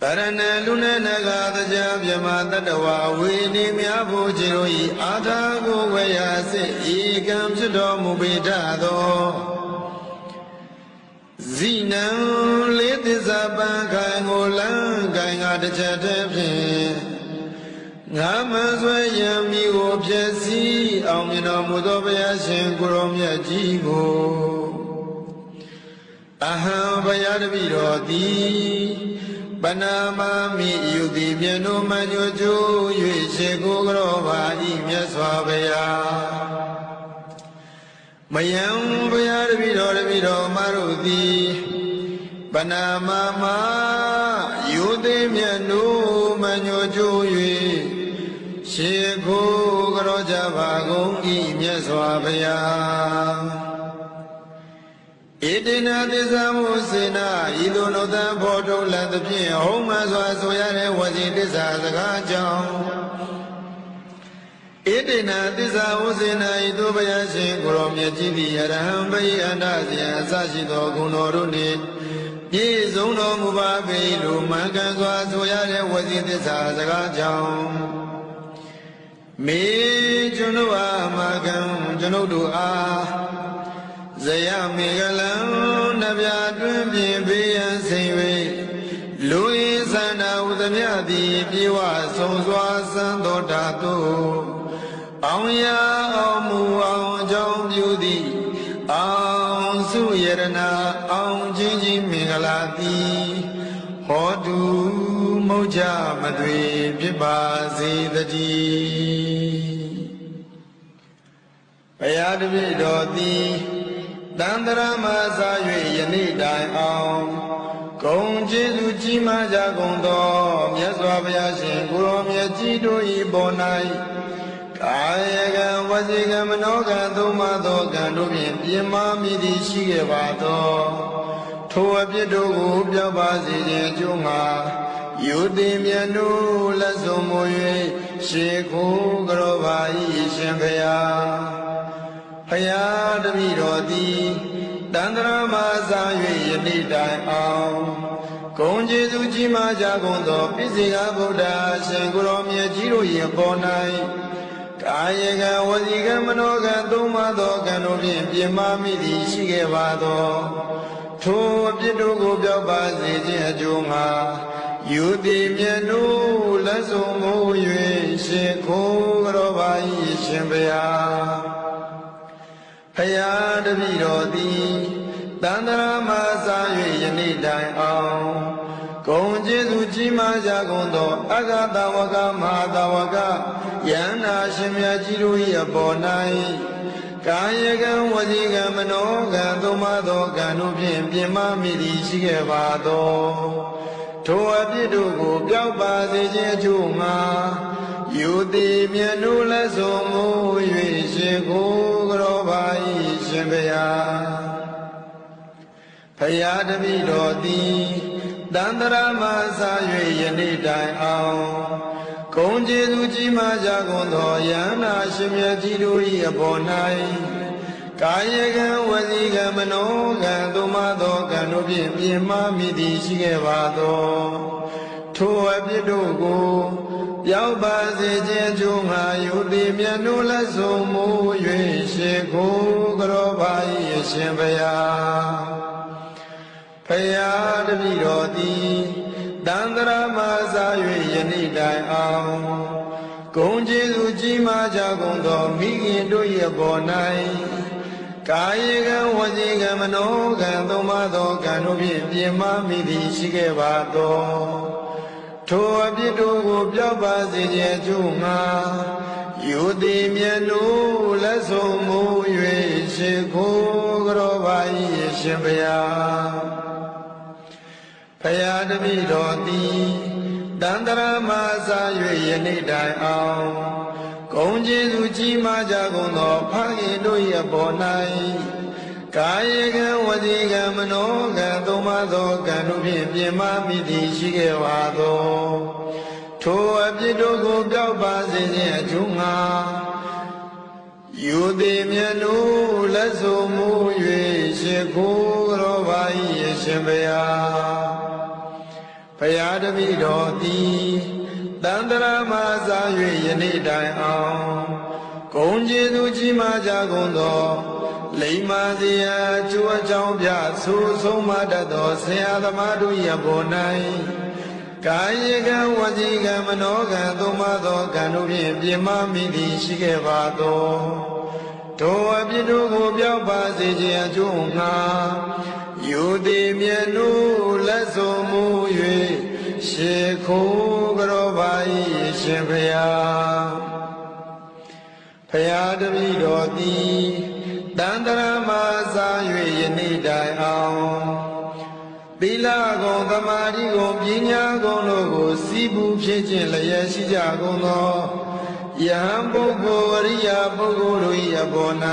ပရဏလူနဲ့နဂါတရားမြမတတဝဝေနေမြဖို့ခြေတို့ဤအာထာကိုဝေယစိဧကံဖြစ်တော်မူပေတတ်သောဇိနံလေးသစ္စာပံခိုင်ကိုလန်းခိုင်ကတစ်ချက်တည်းဖြင့်ငါမဆွဲရမီကိုဖြစ်စီအောင်မြင်တော်မူသောဘုရားရှင်ကိုရောမြတ်ကြီးကိုအဟံဘုရားတပည့်တော်သည်ပနာမမိယုတိမြတ်တို့မှကြိုးကျိုး၍ရှေကိုကြောပါဤမြတ်စွာဘုရားမယံဘုရားတပည့်တော်မတို့သည်ပနာမမယုတိမြတ်တို့မှကြိုးကျိုး၍ရှေကိုကြောကြပါကုန်ဤမြတ်စွာဘုရားဣတိနာသစ္စာမုစေနာဤသို့နှုတ်သံဖော်ထုတ်လတ်သဖြင့်ဟုံးမှစွာဆိုရတဲ့ဝစီသစ္စာစကားကြောင့်ဣတိနာသစ္စာမုစေနာဤသို့ဘုရားရှင်ကိုရောမြတ်ကြီးသည်အရဟံဘိအန္တဇယအစရှိသောဂုဏ်တော်တို့နှင့်ပြည့်စုံတော်မူပါပေလို့မှန်ကန်စွာဆိုရတဲ့ဝစီသစ္စာစကားကြောင့်မေကျွန်ုပ်အားမကံကျွန်ုပ်တို့အားဇယမေကလံနဗျာတွင်ပြင်ဘေးရန်ဆင်၍လူဤသန္တာဥသမြသည်ပြေဝဆုံးစွာစံတော်ဓာတုအောင်ရအောင်မူအောင်အကြောင်းပြုသည်အောင်စုယရနာအောင်ချင်းချင်းမင်္ဂလာသည်ဟောတုမုတ်ချမသွေဖြစ်ပါစေတည်းဘုရားတပည့်တော်သည်တန္တရာမစာ၍ယနေ့တိုင်အောင်ဂုံကျေးဇူးကြီးမားကြကုန်သောမြတ်စွာဘုရားရှင်ကိုရောမြတ်ကြီးတို့၏ပေါ်၌ကာယကံဝစီကံမနောကံသုံးပါးသောကံတို့ဖြင့်ပြင်မာမိသည်ရှိခဲ့ပါသောထိုအပြစ်တို့ကိုပြောပါစေခြင်းအကျိုးငှာယုတိမြတ်တို့လက်စုံမူ၍ရှေခိုးကြောပါ၏ရှင်ဘုရားဘုရားတပည့်တော်သည်တန္တရာမစာ၍ယနေ့တိုင်အောင်ဂုံကျေးဇူးကြီးမားကြကုန်သောပိစိကဗုဒ္ဓရှင်ကိုရောမြတ်ကြီးတို့၏ပေါ်၌ကာယကံဝစီကံမနောကံသုံးပါးသောကံတို့ဖြင့်ပြင်မာမိသည်ရှိခဲ့ပါသောထိုအပြစ်တို့ကိုပြောပါစေခြင်းအကျိုးငှာယုတိမြတ်တို့လက်စုံမိုး၍ရှင်ခိုးကြောပါ၏ရှင်ဘုရားဘုရားတပည့်တော်သည်တန္တရာမစာ၍ယနေ့တိုင်အောင်ဂုံကျေးဇူးကြီးမားကြကုန်သောအဂတဝကမဟာတဝကယန္နာရှင်မြတ်ကြီးတို့၏အပေါ်၌ကာယကံဝစီကံမနောကံသုံးပါးသောကံတို့ဖြင့်ပြင်မာမိသည်ရှိခဲ့ပါသောထိုအပြစ်တို့ကိုပြောက်ပါစေခြင်းအကျိုးငှာယုတိမြတ်တို့လက်စုံမူ၍ရှင်ကိုကြောပါ၏ရှင်ဘုရားဘုရားတပည့်တော်သည်တန္တရာမစာ၍ယနေ့တိုင်အောင်ဂုံကျေးဇူးကြီးမားကြကုန်သောယန္နာရှင်မြတ်ကြီးတို့၏အပေါ်၌ကာယကံဝစီကံမနောကံသုံးပါးသောကံတို့ဖြင့်ပြင်မာမိသည်ရှိခဲ့ပါသောထိုအပြစ်တို့ကိုပြောက်ပါစေခြင်းအကျိုးငှာယုတိမြတ်တို့လက်စုံမူ၍ရှေခိုးကြောပါ၏ရှင်ဘုရားဘုရားတပည့်တော်သည်တန္တရာမစာ၍ယနေ့တိုင်အောင်ဂ ကုန်ကျေးဇူးကြီးမားကြကုန်သောမိခင်တို့ရဲ့ပေါ်၌ကာယကံဝစီကံမနောကံသုံးပါးသောကံတို့ဖြင့်ပြင်မမိသည်ရှိခဲ့ပါသောထိုအပြစ်တို့ကိုပျောက်ပါစေခြင်းအကျိုးငှာယူသည်မြတ်တို့လက်ဆုံးမူ၍ရှိခိုးကြောပါ၏ရှင်ဘုရားဖယားတပည့်တော်သည်တန်တရာမစာ၍ယနေ့တိုင်အောင်ဂုဏ်ကျေးဇူးကြီးမားကြကုန်သောဖခင်တို့၏အပေါ်၌ကာယကံဝစီကံမနောကံသုံးပါးသောကံတို့ဖြင့်ပြင်မမိသည်ရှိခဲ့ပါသောထိုအပြစ်တို့ကိုပျောက်ပါစေခြင်းအကျိုးငှာယူသည်မြတ်တို့လက်ဆုံးမူ၍ရှိခိုးကြောပါ၏ရှင်ဘုရားဘုရားတပည့်တော်သည်တန်တရာမစာ၍ယနေ့တိုင်အောင်ဂုဏ်ကျေးဇူးကြီးမားကြကုန်သောလိမ္မာစရာကျိုးအကြောင်းပြဆိုဆုံးမတတ်သောဆရာသမားတို့၏ဘော၌ကာယကံဝစီကံမနောကံသုံးပါးသောကံတို့ဖြင့်ပြင်မမိသည်ရှိခဲ့ပါသောထိုအပြစ်တို့ကိုပျောက်ပါစေခြင်းအကျိုးငှာယူသည်မြတ်တို့လက်ဆုံးမူ၍ရှိခိုးကြောပါ၏ရှင်ဘုရားဘုရားတပည့်တော်သည်တန်တရာမစာ၍ယနေ့တိုင်အောင်သီလဂုဏ်သမာဓိဂုဏ်ပညာဂုဏ်တို့ကိုစီးပူးဖြစ်ခြင်းလျက်ရှိကြကုန်သောယဟန်ပုဂ္ဂိုလ်အရိယာပုဂ္ဂိုလ်တို့၏အပေါ်၌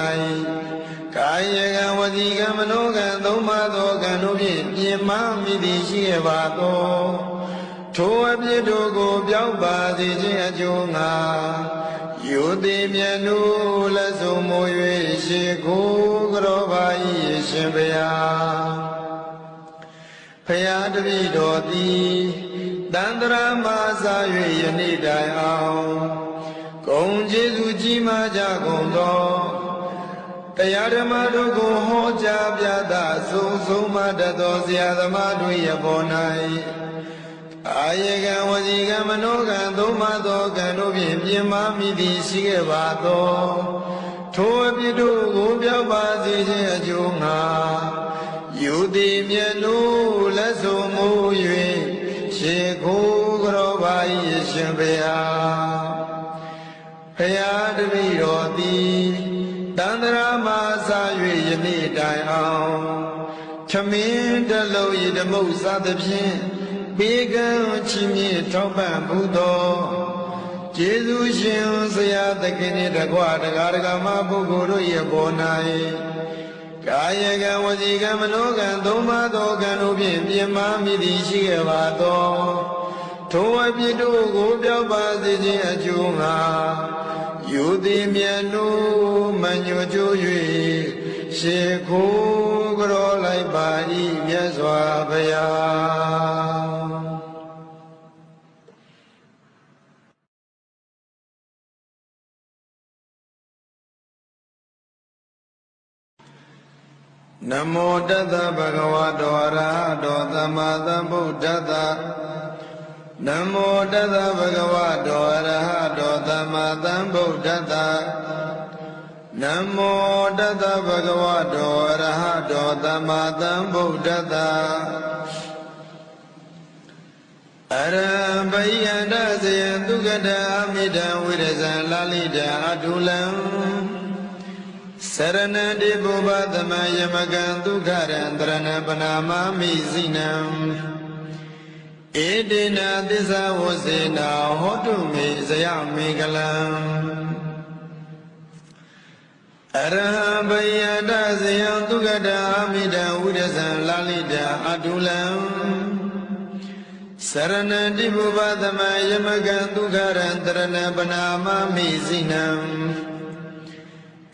ကာယကံဝစီကံမနောကံသုံးပါးသောကံတို့ဖြင့်ပြင်မမိသည်ရှိခဲ့ပါသောထိုအပြစ်တို့ကိုပျောက်ပါစေခြင်းအကျိုးငှာယူသည်မြတ်တို့လက်ဆုံးမူ၍ရှိခိုးကြောပါ၏ရှင်ဘုရားဘုရားတပည့်တော်သည်တန်တရာမစာ၍ယနေ့တိုင်အောင်ဂုဏ်ကျေးဇူးကြီးမားကြကုန်သောတရားဓမ္မတို့ကိုဟောကြားပြသဆုံးမတတ်သောဆရာသမားတို့၏ပေါ်၌အာယကံဝစီကံမနောကံသုံးပါးသောကံတို့ဖြင့်ပြင်မမိသည်ရှိခဲ့ပါသောထိုအပြစ်တို့ကိုပျောက်ပါစေခြင်းအကျိုးငှာယူသည်မြတ်တို့လက်ဆုံးမူ၍ရှိခိုးကြောပါ၏ရှင်ဘုရားဘုရားတပည့်တော်သည်တန်တရာမစာ၍ယနေ့တိုင်အောင်ထမင်းတလုံးဤဓမ္မုစသဖြင့်ဘေကံချီးမြှင့်ထောက်ပံ့မှုသောကျေးဇူးရှင်ဆရာသခင်နှင့်တကွတရားဓမ္မပုဂ္ဂိုလ်တို့၏ပေါ်၌ကာယကံဝစီကံမနောကံသုံးပါးသောကံတို့ဖြင့်ပြင်မမိသည်ရှိခဲ့ပါသောထိုအပြစ်တို့ကိုပျောက်ပါစေခြင်းအကျိုးငှာယူသည်မြတ်တို့မညွတ်ကြွ၍ရှိခိုးကြောလိုက်ပါ၏မြတ်စွာဘုရားနမောတတဗုဒ္ဓဝါတောအရဟတောသမ္မာသမ္ဗုဒ္ဓတ္တနမောတတဗုဒ္ဓဝါတောအရဟတောသမ္မာသမ္ဗုဒ္ဓတ္တနမောတတဗုဒ္ဓဝါတောအရဟတောသမ္မာသမ္ဗုဒ္ဓတ္တအရံဘိယန္တဇယံသုကတအမိတံဝိရဇံလာလိတံအတုလံစရဏတိပုဗ္ဗသမယမကံဒုက္ခရံတရဏပနာမမိစိနံဧတေနသစ္စာဝစေနာဟောတုမေဇယမေကလံအရဟံဘယတဇယံသုကတအာမိတံဝိရဇံလာလိတံအတုလံစရဏတိပုဗ္ဗသမယမကံဒုက္ခရံတရဏပနာမမိစိနံ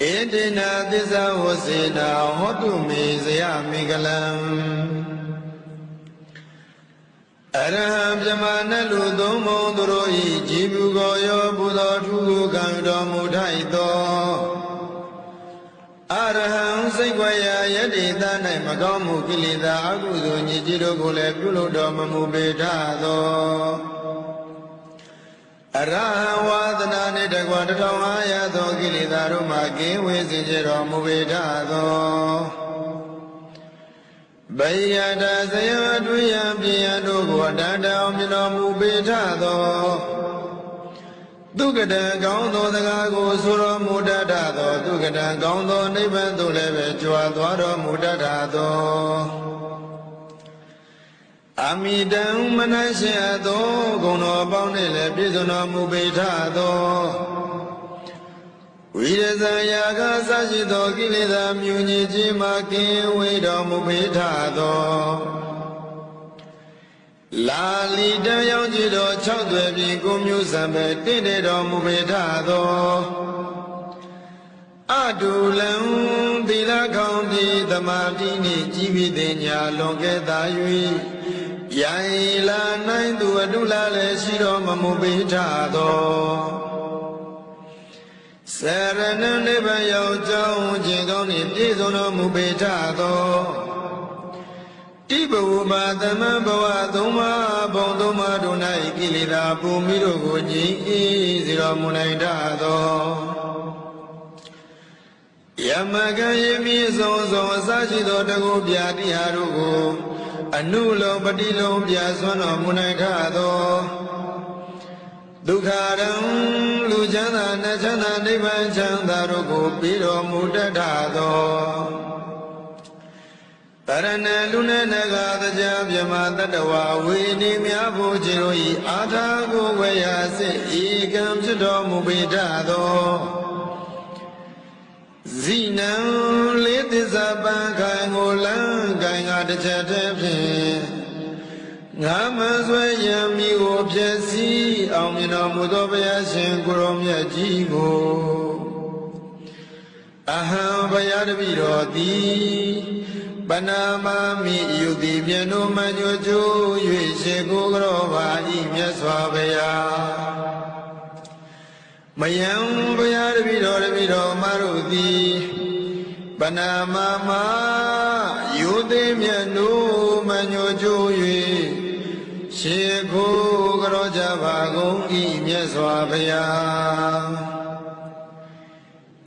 ဧတေနသစ္စာဝစေနာဟောတုမေဇယမေကလံအရဟံပြမနလူသုံးဘုံသူတို့၏ကြည်ဘူးကိုရောဘုသောထုကိုကံတော်မူထိုက်သောအရဟံစိတ်ွယ်ရာယတိသ၌မကောင်းမှုကိလေသာအကုသိုလ်ညစ်ကြေးတို့ကိုလည်းပြုလုပ်တော်မမူပေထသောအ ရဟံဝါသနာနှင့်တကွ1500သောကိလေသာတို့မှကင်းဝေးစေကြတော်မူပေထသောဗိယတဇယတွေ့ရန်ပြယံတို့ကိုအတန်တောင်မြင်တော်မူပေထသောဒုက္ကတံကောင်းသောစကားကိုဆိုတော်မူတတ်သောဒုက္ကတံကောင်းသောနိဗ္ဗာန်သို့လည်းပဲကြွားသွားတော်မူတတ်သောအမိတံမနရှိအပ်သောဂုဏ်တော်ပေါင်းနှင့်လည်းပြည့်စုံတော်မူပေထသောဝိရဇာယာကစရှိသောကိလေသာမြူညစ်ခြင်းမှကင်းဝေးတော်မူပေထသောလာလီတံရောက်ကြည်တော်6သွယ်ပြင်ကိုမျိုးစံပဲတင့်တယ်တော်မူပေထသောအတုလံသီလကောင်းပြီးသမာဓိနှင့်ကြီးပြီးတဲ့ညာလွန်ကဲ့သာ၍ယံလာနိုင်သူအတုလာလည်းရှိတော်မမူပေထသောစရဏနိဗ္ဗာန်ရောက်ကြောင်းခြင်းကောင်းနှင့်ပြည့်စုံတော်မူပေထသောတိဘဝပါသမံဘဝသုံးပါးဘုံသုံးပါးတို့၌ကိလေသာပူမိတို့ကိုငြိမ်းအေးစေတော်မူနိုင်တတ်သောယမကံယမိဆုံးဆုံးအစရှိသောတကုပြတိဟာတို့ကိုအနုလောပတိလုံးပြဆွမ်းတော်မူနိုင်တတ်သောဒုက္ခရံလူချမ်းသာနတ်ချမ်းသာနိဗ္ဗာန်ချမ်းသာတို့ကိုပြီးတော်မူတတ်သောတရဏလူနဲ့နဂါတရားမြမတတဝဝေနေမြဖို့ခြေတို့ဤအာထာကိုဝေယစိဧကံဖြစ်တော်မူပေတတ်သောဇိနံလေးသစ္စာပံခိုင်ကိုလန်းကိုင်ကတစ်ချက်တည်းဖြင့်ငါမဆွဲရံမိကိုဖြစ်စီအောင်မြင်တော်မူသောဘုရားရှင်ကိုရောမြတ်ကြီးကိုအဟံဘုရားတပည့်တော်သည်ပနာမမိယုတိမြတ်တို့မညိုကျိုး၍ရှေကိုကြောပါဤမြတ်စွာဘုရားမယံဘုရားတပည့်တော်မတို့သည်ပနာမမယုတိမြတ်တို့မညိုကျိုး၍ရှေကိုကြောကြပါကုန်ဤမြတ်စွာဘုရား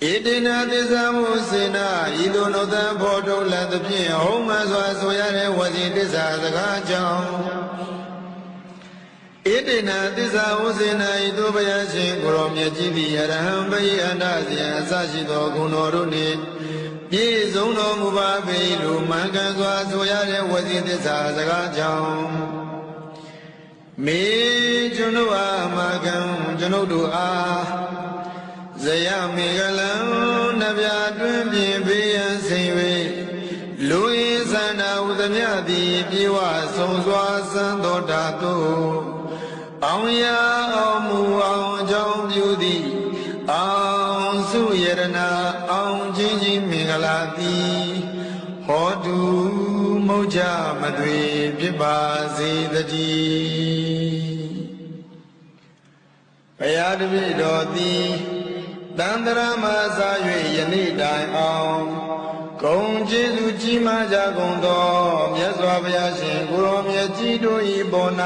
ဣတိနာသစ္စာမုစေနာဤသို့နှုတ်သံဖော်ထုတ်လသဖြင့်ဟုံးမှန်စွာဆိုရတဲ့ဝစီသစ္စာစကားကြောင့်ဣတိနာသစ္စာဝစေနာဤသို့ဘုရားရှင်ကိုရောမြတ်ကြီးသည်အရဟံဘိအန္တဇယံအစရှိသောဂုဏ်တော်တို့နှင့်ပြည့်စုံတော်မူပါပေလိုမှန်ကန်စွာဆိုရတဲ့ဝစီသစ္စာစကားကြောင့်မေကျွန်ုပ်အားမကံကျွန်ုပ်တို့အားဇယမေကလံနဗျာတွင်ပြင်ဘေးရန်ဆင်၍လူရင်းသန္တာဥသမြသည်ပြေဝဆုံစွာစံတော်တာသို့အောင်ရအောင်မူအောင်အကြောင်းပြုသည်အောင်စုယရနာအောင်ချင်းချင်းမင်္ဂလာသည်ဟောတုမုတ်ချမသွေဖြစ်ပါစေတည်းဘုရားတပည့်တော်သည်တန္တရာမစာ၍ယနေ့တိုင်အောင်ဂုံကျေးဇူးကြီးမားကြကုန်သောမြတ်စွာဘုရားရှင်ကိုရောမြတ်ကြီးတို့၏ပေါ်၌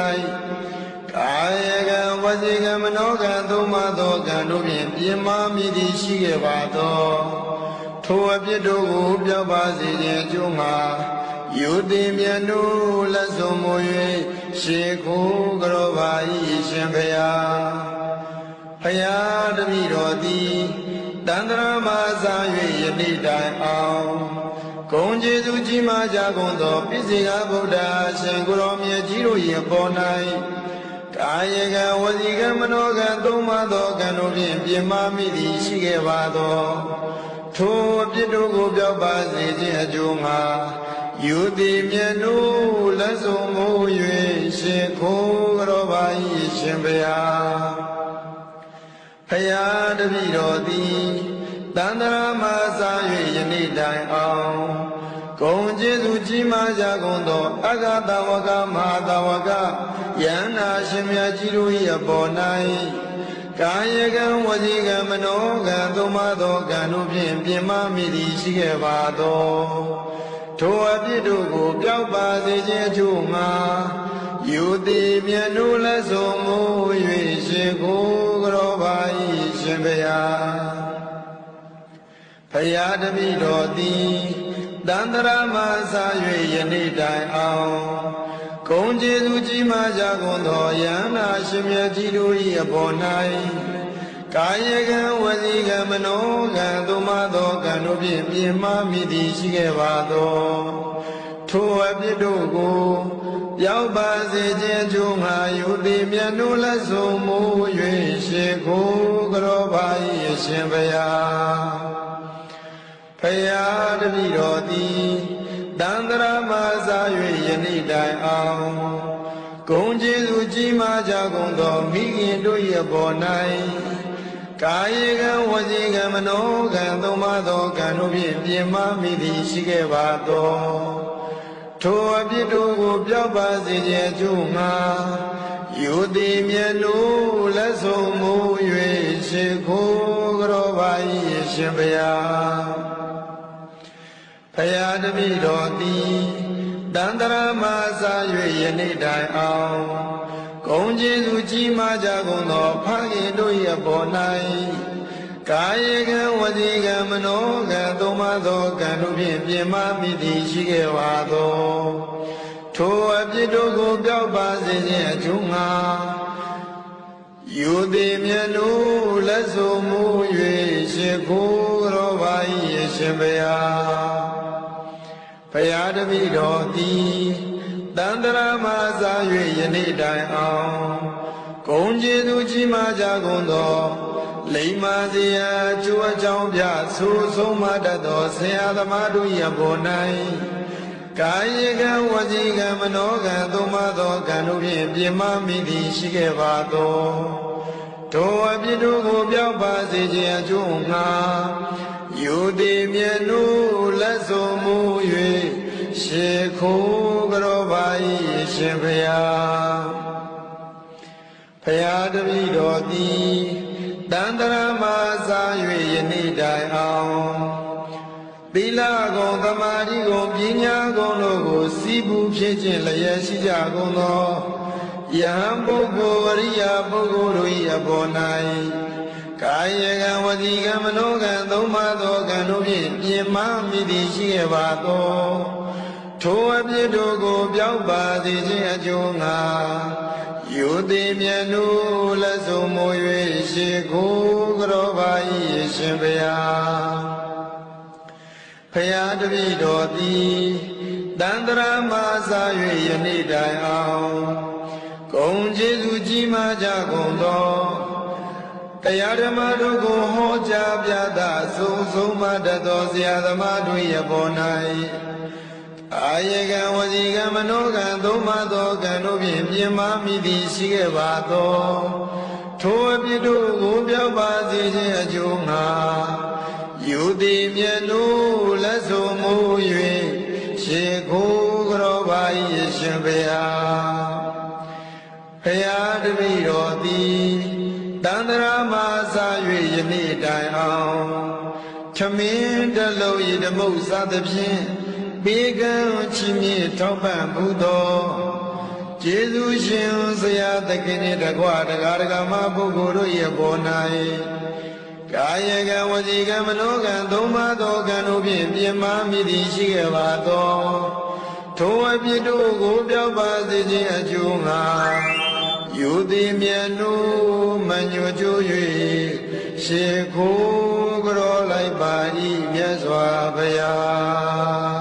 ကာယကံဝစီကံမနောကံသုံးပါးသောကံတို့ဖြင့်ပြင်းမာမိသည်ရှိခဲ့ပါသောထိုအပြစ်တို့ကိုပြောက်ပါစေခြင်းအကျိုးမှာယုတိမြတ်တို့လက်စွန်မူ၍ရှေခိုးကြောပါ၏ရှင်ဘုရားဘုရားတပည့်တော်သည်တန္တရာမစာ၍ယနေ့တိုင်အောင်ဂုံကျေးဇူးကြီးမားကြကုန်သောပိစိကဗုဒ္ဓရှင်ကိုရောမြတ်ကြီးတို့၏ပေါ်၌ကာယကံဝစီကံမနောကံသုံးပါးသောကံတို့ဖြင့်ပြင်းမာမိသည်ရှိခဲ့ပါသောထိုအပြစ်တို့ကိုပြောက်ပါစေခြင်းအကျိုးမှာယုတိမြတ်တို့လက်စွန်မူ၍ရှင်ခိုးကြောပါ၏ရှင်ဘုရားဘုရားတပည့်တော်သည်တန္တရာမစာ၍ယနေ့တိုင်အောင်ဂုံကျေးဇူးကြီးမားကြကုန်သောအဂတဝကမဟာတဝကယန္နာရှင်မြတ်ကြီးတို့၏အပေါ်၌ကာယကံဝစီကံမနောကံသုံးပါးသောကံတို့ဖြင့်ပြင်မမိသည်ရှိခဲ့ပါသောထိုအပြစ်တို့ကိုပြောက်ပါစေခြင်းအကျိုးမှာယ ယူသည်မြတ်နုလက်ဆုံမူ၍ရှင်ကိုကြောပါ၏ရှင်ဘုရားဘုရားတပည့်တော်သည်တန္တရာမစာ၍ယနေ့တိုင်အောင်ဂုဏ်ကျေးဇူးကြီးမားကြကုန်သောယန္နာရှင်မြတ်ကြီးတို့၏အပေါ်၌ကာယကံဝစီကံမနောကံသို့မှသောကံတို့ဖြင့်ပြင်မမိသည်ရှိခဲ့ပါသောထိုအပြစ်တို့ကိုရောက်ပါစေခြင်းအကျိုးငါယူသည်မြတ်နုလက်ဆုံးမူ၍ရှေခိုးကြောပါ၏ရှင်ဘုရားဘုရားတပည့်တော်သည်တန္တရာမစာ၍ယနေ့တိုင်အောင်ဂုဏ်ကျေးဇူးကြီးမားကြကုန်သောမိခင်တို့၏အပေါ်၌ကာယကံဝစီကံမနောကံသုံးပါးသောကံတို့ဖြင့်ပြင်မမိသည်ရှိခဲ့ပါသောထိုအပြစ်တို့ကိုပြောက်ပါစေခြင်းအကျိုးငါယူသည်မြတ်နုလက်ဆုံးမူ၍ရှေခိုးကြောပါ၏ရှင်ဘုရားဘုရားတပည့်တော်သည်တန္တရာမစာ၍ယနေ့တိုင်အောင်ဂုဏ်ကျေးဇူးကြီးမားကြကုန်သောဖခင်တို့၏အပေါ်၌ကာယကံဝစီကံမနောကံသုံးပါးသောကံတို့ဖြင့်ပြင်မမိသည်ရှိခဲ့ပါသောထိုအပြစ်တို့ကိုပြောက်ပါစေခြင်းအကျိုးငါယူသည်မြတ်နုလက်ဆုံးမူ၍ရှေခိုးကြောပါ၏ရှင်ဘုရားဘုရားတပည့်တော်သည်တန္တရာမစာ၍ယနေ့တိုင်အောင်ဂုဏ်ကျေးဇူးကြီးမားကြကုန်သောလိမ္မာစရာကျိုးအကြောင်းပြဆိုဆုံးမတတ်သောဆရာသမားတို့၏အပေါ်၌ကာယကံဝစီကံမနောကံသုံးပါးသောကံတို့ဖြင့်ပြင်မမိသည်ရှိခဲ့ပါသောထိုအပြစ်တို့ကိုပြောက်ပါစေခြင်းအကျိုးငါယူသည်မြတ်နုလက်ဆုံးမူ၍ရှေခိုးကြောပါ၏ရှင်ဘုရားဘုရားတပည့်တော်သည်တန္တရာမစာ၍ယနေ့တိုင်အောင်သီလကုံသမာဓိကုံပညာကုံတို့ကိုစီးပူးဖြစ်ခြင်းလျက်ရှိကြကုန်သောယဟန်ပုဂ္ဂိုလ်ဝရိယပုဂ္ဂိုလ်တို့၏အပေါ်၌ကာယကံဝစီကံမနောကံသုံးပါးသောကံတို့ဖြင့်ပြင်မမိသည်ရှိခဲ့ပါသောထိုအပြစ်တို့ကိုပြောက်ပါစေခြင်းအကျိုးငါယူသည်မြတ်နုလက်ဆုံးမူ၍ရှေခိုးကြောပါ၏ရှင်ဘုရားဘုရားတပည့်တော်သည်တန္တရာမစာ၍ယနေ့တိုင်အောင်ဂုဏ်ကျေးဇူးကြီးမားကြကုန်သောတရားဓမ္မတို့ကိုဟောကြားပြသဆုံးမတတ်သောဆရာသမားတို့၏အပေါ်၌အာယကံဝစီကံမနောကံသုံးပါးသောကံတို့ဖြင့်ပြင်မမိသည်ရှိခဲ့ပါသောထိုအပြစ်တို့ကိုပြောက်ပါစေခြင်းအကျိုးငါယူသည်မြတ်နုလက်ဆုံးမူ၍ရှေခိုးကြောပါ၏ရှင်ဘုရားဘုရားတပည့်တော်သည်တန္တရာမစာ၍ယနေ့တိုင်အောင်ထမင်းတလုံးဤဓမ္မုစသဖြင့်ဘေကံချီးမြှင့်ထောက်ပံ့မှုသောကျေးဇူးရှင်ဆရာသခင်နှင့်တကွတရားဓမ္မပုဂ္ဂိုလ်တို့၏အပေါ်၌ကာယကံဝစီကံမနောကံသုံးပါးသောကံတို့ဖြင့်ပြင်မမိသည်ရှိခဲ့ပါသောထိုအပြစ်တို့ကိုပြောက်ပါစေခြင်းအကျိုးငါယူသည်မြတ်နုမညွတ်ကြွ၍ရှေခိုးကြောလိုက်ပါ၏မြတ်စွာဘုရား